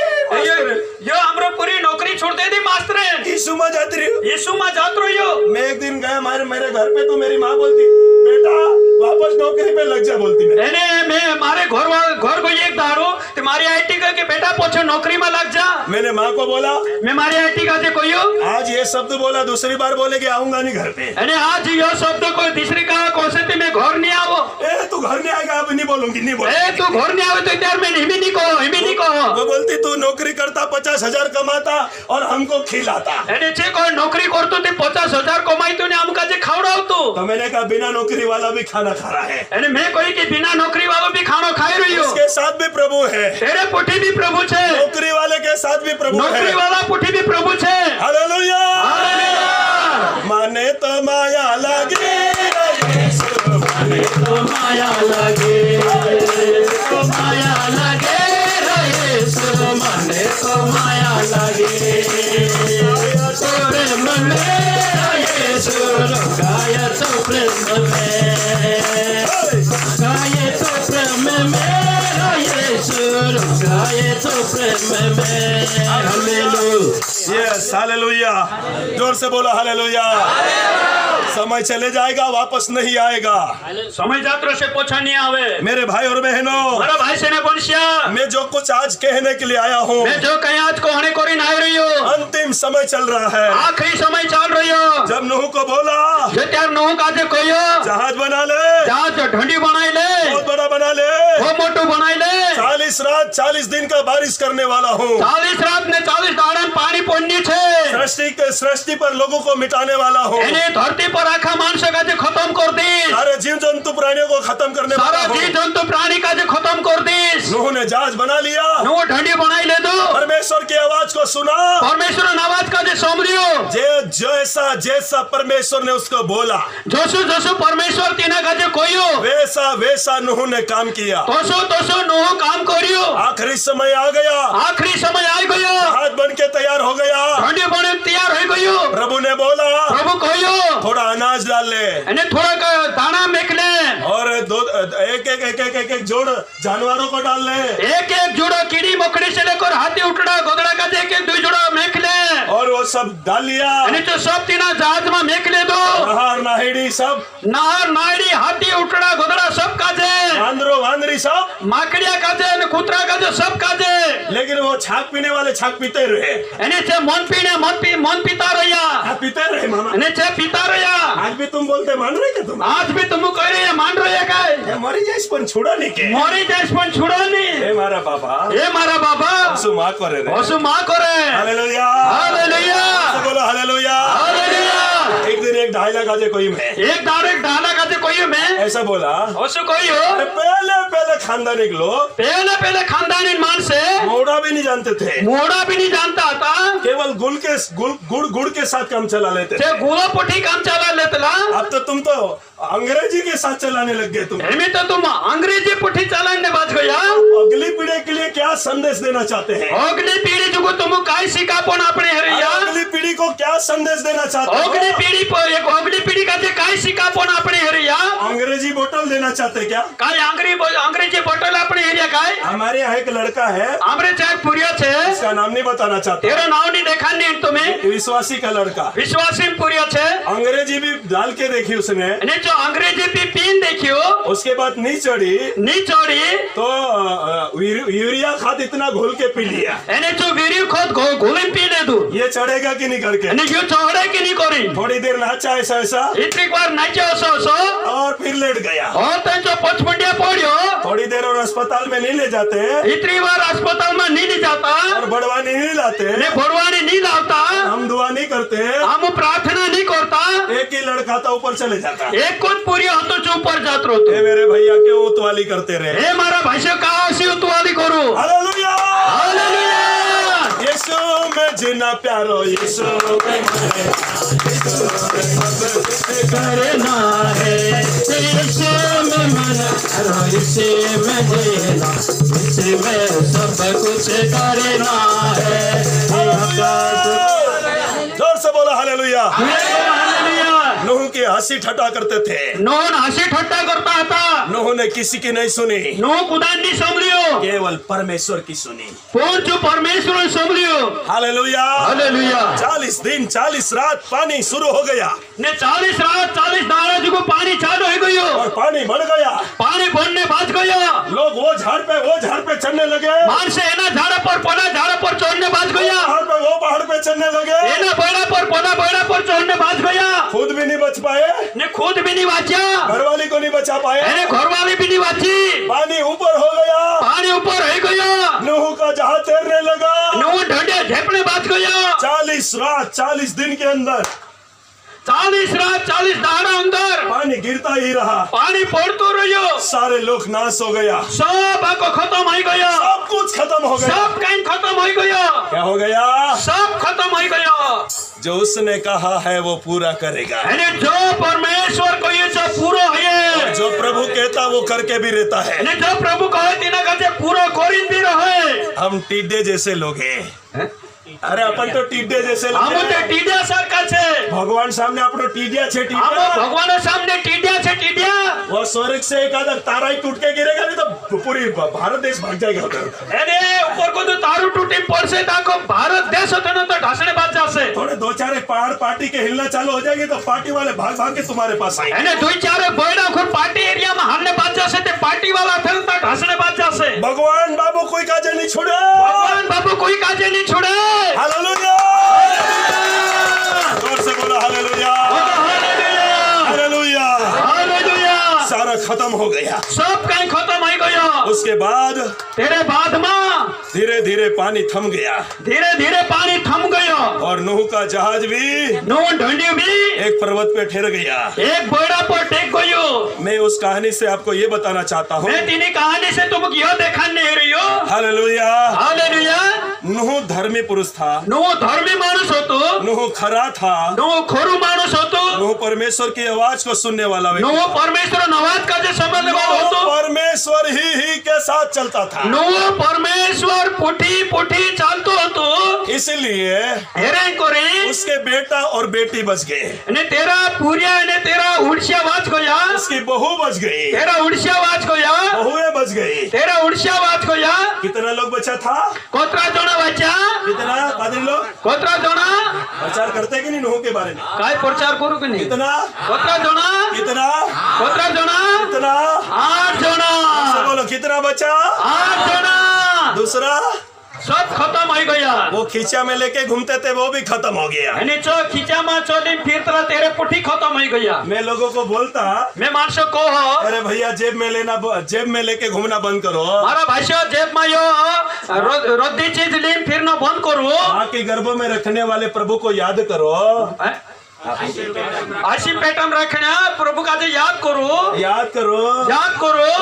यो हमरो पूरी नौकरी छोड़ दे दी मास्टर। यीशु में जाती रही। यीशु में जात रहियो। मैं एक दिन गया मेरे घर पे तो मेरी माँ बोलती, बेटा वापस नौकरी पे लग जा, बोलती मैं। એને મે મારે ઘર કોઈ એક દાડો તે મારી આઈટી કે બેટા પોછો नौकरी में लग जा। मैंने माँ को बोला, मैं मारी आईटी काजे कोयो आज ये शब्द बोला, दूसरी बार बोले कि आऊंगा नहीं घर पे। અને आज यो शब्द कोई तीसरी का कोसे ते मैं घर नहीं आवो। ए तू घर नहीं आएगा, अब नहीं बोलूंगी, नहीं बोल। ए तू घर नहीं आवे तो त्यार मैं हिमी नहीं कहो। वो बोलती तू नौकरी करता 50,000 कमाता और हमको खिलाता। એને છે કોઈ નોકરી કરતો તે 50,000 કમાઈ તો ને આમ કાજે ખવડાવતો। तो मैंने कहा बिना नौकरी वाला भी खाना खा रहा है। અને मैं कोई कि बिना नौकरी वालों भी खानो खाई रहियो। उसके साथ भी प्रभु है, तेरे पुठी भी प्रभु छे, नौकरी वाले के साथ भी प्रभु है। नौकरी वाला पुठी भी प्रभु छे। हालेलुया। हालेलुया। माने तो माया लगे, माने तो माया लगे, तो माया लगे यीशु, माने तो माया लगे। तो प्रेम में यीशु, गाय तो प्रेम में, गाय तो प्रेम में यीशु, गाय तो प्रेम में। हालेलुया। Yes hallelujah. जोर से बोलो हालेलुया। समय चले जाएगा, वापस नहीं आएगा। समय जात्रा से पोछा नहीं आवे। मेरे भाई और बहनों, मारा भाई से ने बोलशिया, मैं जो कुछ आज कहने के लिए आया हूँ, मैं जो कहीं आज को होने कोरी ना रही हूँ। अंतिम समय चल रहा है। आखिरी समय चल रही हो। जब नूह को बोला जो त्यार नोह काजे कोयो जहाज बना ले, जहाज ढंडी बनाई ले, बहुत बड़ा बना ले, वो मोटू बनाई ले। 40 रात 40 दिन का बारिश करने वाला हूँ। 40 रात ने 40 दाड़न पानी पोन्नी छे। सृष्टि पर लोगों को मिटाने वाला हूँ। एने धरती पर आखा मानस काजे खत्म कर दी। सारे जीव जंतु प्राणियों को खत्म करने वाला सारा हूँ। जीव जंतु प्राणी काजे खत्म कर दी। नूह ने जहाज बना लिया, नोह ढंडी बनाई ले दो। परमेश्वर की आवाज को सुना, परमेश्वर ने आवाज काजे समरियो। जैसा जैसा परमेश्वर ने उसको बोला, जोसु जोसु परमेश्वर तीना काजे कोयो वैसा वैसा नूह ने काम किया। तोसो नोह काम करियो। आखिरी समय आ गया, आखिरी समय आ गयो, हाथ बन के तैयार हो गया। ढंडी बने तैयार हो गयो। प्रभु ने बोला, प्रभु कहियो थोड़ा अनाज डाल ले, અને થોડાક દાણા મેક લે, और एक जोड़ जानवरों को डाल ले, एक एक जोड़ा कीड़ी मकड़ी से लेकर हाथी उठड़ा गोदड़ा का एक एक 2 जोड़ा मेक ले। और वो सब डाल लिया। અને તો सब तीना जहाज में मेक ले दो। नहार नाहिड़ी सब, नाहर नायड़ी हाथी उठड़ा गोदड़ा सब काजे, वांदरो वांदरी सब, माकड़िया काजे અને કૂતરા काजे सब काजे। लेकिन वो छाक पीने वाले छाक पीते रहे। એને છે મન પીને મન પીતા રહ્યા। हाँ, पीते रहे मामा। અને છે પીતા રહ્યા। आज भी तुम बोलते मान रहे क्या तुम? आज भी तुम कह रहे मान रहे काय ये मरी जाइस पण छोड़ा नहीं के। मोरी देश पण छुड़ो नहीं। ए मारा बाबा, ए मारा बाबा सु माँ करे रे। ओसु मां करे। हालेलुया। हालेलुया। बोलो हालेलुया। हालेलुया। एक दिन एक ढाई लगा दे कोई में एक डायरेक्ट डाला का कोई में ऐसा बोला, उसको कोई हो अरे पहले खानदान एक लोग पहले खानदानी मान से मोड़ा भी नहीं जानते थे, मोड़ा भी नहीं जानता था, केवल गुड़ के साथ काम चला लेते थे। गुड़ा पुठी काम चला लेतला। अब तो तुम तो अंग्रेजी के साथ चलाने लग गए तुम। एमी तो तुम अंग्रेजी पुठी चलाने बाज गया। अगली पीढ़ी के लिए क्या संदेश देना चाहते हैं? अगली पीढ़ी जो तुम काय सिकापोन अपने हरिया, अगली पीढ़ी को क्या संदेश देना चाहते हो? अगली पीढ़ी पर एक अगली पीढ़ी का जे काय सिकापोन अपने हरिया, अंग्रेजी बोतल देना चाहते क्या? काय अंग्रेजी बोतल अपने हरिया काय? हमारे यहाँ एक लड़का है, हमरे चाहे पुरिया छे, इसका नाम नहीं बताना चाहते, तेरा नाम नहीं देखा नहीं तुम्हें, विश्वासी का लड़का, विश्वासी पुरिया छे, अंग्रेजी भी डाल के देखी उसने, ने जो अंग्रेजी भी पीन देखियो, उसके बाद नहीं चढ़ी तो यूरिया खाद इतना घोल के पी लिया, एने जो वीडियो खुद घोले पी ले तू, ये चढ़ेगा कि नहीं करके, एने क्यों चढ़े कि नहीं करी, थोड़ी देर नाचा ऐसा इतनी बार नाचे सो और फिर लेट गया, और तो जो पचमंडिया पड़ियो, थोड़ी देर और अस्पताल में नहीं ले जाते, इतनी बार अस्पताल में नहीं जाता, और बड़वानी नहीं लाते, ने भरवानी नहीं लाता, हम दुआ नहीं करते, हम प्रार्थना नहीं करता, एक ही लड़का था ऊपर चले जाता, एक खुद पूरी हो तो जो ऊपर जात रहो, ए मेरे भैया क्यों उतवाली करते रहे? हे मारा भाई से कहा सी उतवाली करो, हालेलुया, हालेलुया, यीशु में जीना प्यारो, यीशु में करना है, इसे में मन करो, इसे में जीना, इसे में सब कुछ करना है। जोर से बोलो हालेलुया। हालेलुया। नूह की हंसी ठट्टा करते थे, नोन हंसी ठट्टा करता था, नूह ने किसी की नहीं सुनी, नो खुदा नहीं संभलियो, केवल परमेश्वर की सुनी। कौन जो परमेश्वर ने संभलियो, हालेलुया, हालेलुया। 40 दिन 40 रात पानी शुरू हो गया, ने 40 रात 40 दाड़ा जो पानी चालू हो गयो, और पानी बढ़ गया, पानी बढ़ने बाज गया, लोग वो झाड़ पे चढ़ने लगे, मान से एना झाड़ा पर चढ़ने बाज गया, पहाड़ पे चढ़ने लगे, एना बेड़ा पर चढ़ने बाज गया, खुद भी नहीं बच पाए, ने खुद भी नहीं बचा, घरवाली को नहीं बचा पाए, एने घरवाली भी नहीं बची, पानी ऊपर हो गया, पानी ऊपर हो गया, नूह का जहाज तैरने लगा, नो ढंडे झेपने बाज गया, 40 रात 40 दिन के अंदर 40 रात 40 दाड़ा अंदर पानी गिरता ही रहा, पानी पड़तो रहियो, सारे लोग नाश हो गया, सब को खत्म हो गया, सब कुछ खत्म हो गया। सब कहीं खत्म हो गया, क्या हो गया? सब खत्म हो गया, जो उसने कहा है वो पूरा करेगा, यानी जो परमेश्वर को ये सब पूरा है, जो प्रभु कहता वो करके भी रहता है। यानी जो प्रभु कहे तीना का पूरा कोरिन भी रहे, हम टिड्डे जैसे लोग हैं, अरे अपन तो टिड्डे जैसे लोग हम तो हैं। टीडिया सरकार छे, भगवान सामने આપણો ટીડિયા છે, हम ટીડિયા भगवान सामने टीडिया छे, टीडिया वो स्वर्ग से एक आधा तारा ही टूट के गिरेगा, नहीं तो पूरी भारत देश भाग जाएगा उधर। अरे ऊपर को तो तारू टूटी पड़से ताको भारत देश होते ना तो ढासने बाज जासे, थोड़े 2-4 एक पहाड़ पार्टी के हिलना चालू हो जाएंगे तो पार्टी वाले भाग भाग के तुम्हारे पास आएंगे। यानी 2-4 बड़ा खुद पार्टी एरिया में हमने बाज जासे, ते पार्टी वाला फिर तो ढासने बाज जासे। भगवान बाबू कोई काजे नहीं छोड़े, भगवान बाबू कोई काजे नहीं छोड़े, हालेलुया, जोर से बोलो हालेलुया, हालेलुया, हालेलुया। सारा खत्म हो गया। सब कहीं खत्म हो गया, उसके बाद तेरे बाद में धीरे धीरे पानी थम गया, धीरे धीरे पानी थम गया, और नूह का जहाज भी नूह ढंडी भी एक पर्वत पे ठहर गया। एक बेड़ा पर टेक गयो। मैं उस कहानी से आपको ये बताना चाहता हूँ, मैं तीनी कहानी से तुम क्यों देखा नहीं रही हो, हालेलुया। हालेलुया। नूह धर्मी पुरुष था, नूह धर्मी मानुस होतो, नूह खरा था, नूह खोरू मानुस होतो, नूह परमेश्वर की आवाज को सुनने वाला व्यक्ति, नूह परमेश्वर नवाज का जो समझने वाला नूह होतो, परमेश्वर ही के साथ चलता था, नूह परमेश्वर पुठी चालतो होतो, इसलिए हेरे कोरे उसके बेटा और बेटी बच गए, ने तेरा पूरिया ने तेरा उड़सिया वाच गया, उसकी बहू बच गई, तेरा उड़सिया वाच गया, बहुएं बच गई। तेरा उड़सिया वाच गया। कितना लोग बचा था? कोतरा जोना बच्चा, कितना पादरी लोग कोतरा जोना प्रचार करते कि नहीं नूह के बारे में? काय प्रचार करू कि नहीं? कितना कोतरा जोना, कितना कोतरा जोना, कितना? 8 जोना, बोलो कितना बचा? 8 जोना। दूसरा सब खत्म हो गया, वो खींचा में लेके घूमते थे वो भी खत्म हो गया। यानी चो खींचा में चोली फिर तरह तेरे पुठी खत्म हो गया। मैं लोगों को बोलता, मैं मानसो को हो, अरे भैया जेब में लेके घूमना बंद करो, मारा भाषा जेब में यो रद्दी चीज लीन फिर न बंद करो, माँ के गर्भों में रखने वाले प्रभु को याद करो। अशी पैटर्न रखना प्रभु का जो याद करो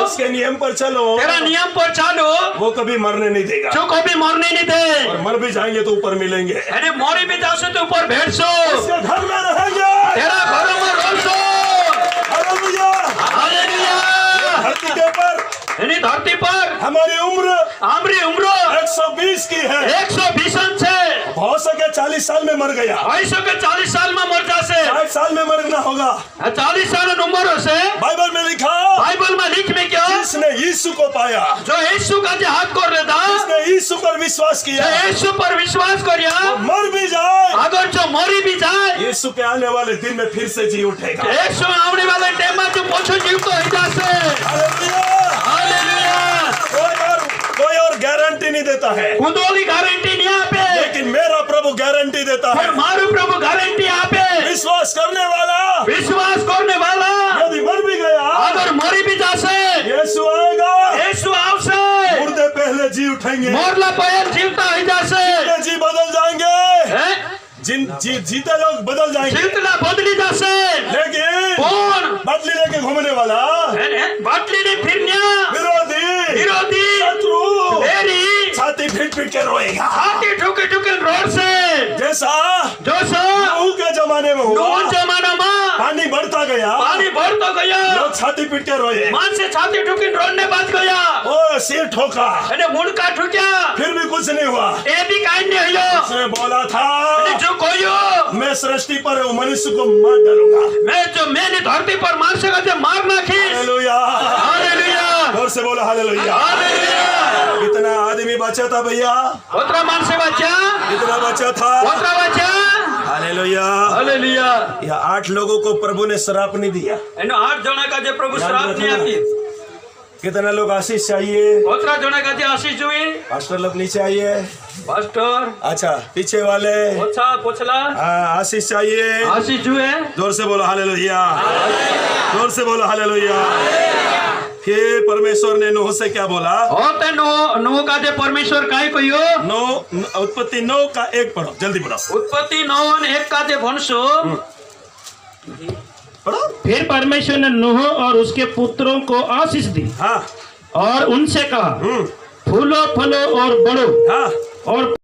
उसके नियम पर चलो, तेरा नियम पर चालो, वो कभी मरने नहीं देगा। जो कभी मरने नहीं दे, और मर भी जाएंगे तो ऊपर मिलेंगे। अरे मोरी भी जासो तो ऊपर बैठो, उसके घर में रहेंगे, तेरा घरों में रोसो। हालेलुया। हालेलुया। धरती के पर यानी धरती पर हमारी उम्र 120 की है। 120 से हो सके 40 साल में मर गया, ऐसो के 40 साल में मर जासे, 60 साल में मरना होगा। 40 साल उम्र से बाइबल में लिखा, बाइबल में लिख में क्या, जिसने यीशु को पाया, जो यीशु का जो हाथ कर लेता, जिसने यीशु पर विश्वास जो किया, यीशु पर विश्वास करिया, मर भी जाए, अगर जो मरी भी जाए, यीशु के आने वाले दिन में फिर से जी उठेगा। यीशु आने वाले टाइम में जो पोछो जीव तो ही जासे। हालेलुया। हालेलुया। कोई और गारंटी नहीं देता है, कुंदोली गारंटी नहीं यहाँ पे, लेकिन मेरा प्रभु गारंटी देता है। और मारू प्रभु गारंटी यहाँ पे, विश्वास करने वाला यदि मर भी गया, अगर मरी भी जासे, यीशु आएगा, यीशु आवसे, मुर्दे पहले जी उठेंगे, मोरला पैर जीवता ही जासे, जी बदल जाएंगे, हैं? जीते लोग बदल जाएंगे, जीतना बदली जासे, लेकिन कौन बदली लेके घूमने वाला, बाटली नहीं फिरनिया, विरोधी, शत्रु मेरी छाती पीट के रोएगा। हाथी ठुके ठुके रोड से, जैसा जो सो नूह के जमाने में हुआ, नूह जमाना में पानी बढ़ता गया, पानी बढ़ तो गया, लोग छाती पीट के रोए, मान से छाती ठुकी रोने बच गया, ओ सिर ठोका, अरे मुड़का ठुकिया, फिर भी कुछ नहीं हुआ। ये भी काहे नहीं हुआ, उसने बोला था, जो कोयो मैं सृष्टि पर मनुष्य को मार डालूंगा, मैंने धरती पर मार सका जो मार नाखी। हालेलुया। हालेलुया। और से बोलो हालेलुया। हालेलुया। कितना आदमी बचा था भैया, ओतरा मान से बच्चा, कितना बचा था, ओतरा बच्चा। हालेलुया। हालेलुया। यह 8 लोगों को प्रभु ने श्राप नहीं दिया। 8 जना का जो प्रभु श्राप नहीं आती, कितना लोग आशीष चाहिए, ओतरा जना का जो आशीष हुई, पास्टर लोग नीचे आइए, पास्टर अच्छा पीछे वाले, अच्छा पोछला, आशीष चाहिए, आशीष हुए, जोर से बोलो हालेलुया, जोर से बोलो हालेलुया। फिर परमेश्वर ने नूह से क्या बोला, होते नूह का जो परमेश्वर काहे कहियो, उत्पत्ति 9 का 1 पढ़ो, जल्दी पढ़ो, उत्पत्ति 9:1 का जो भनसो पढ़ो। फिर परमेश्वर ने नूह और उसके पुत्रों को आशीष दी, हाँ और उनसे कहा, फूलो फलो और बढ़ो, हाँ और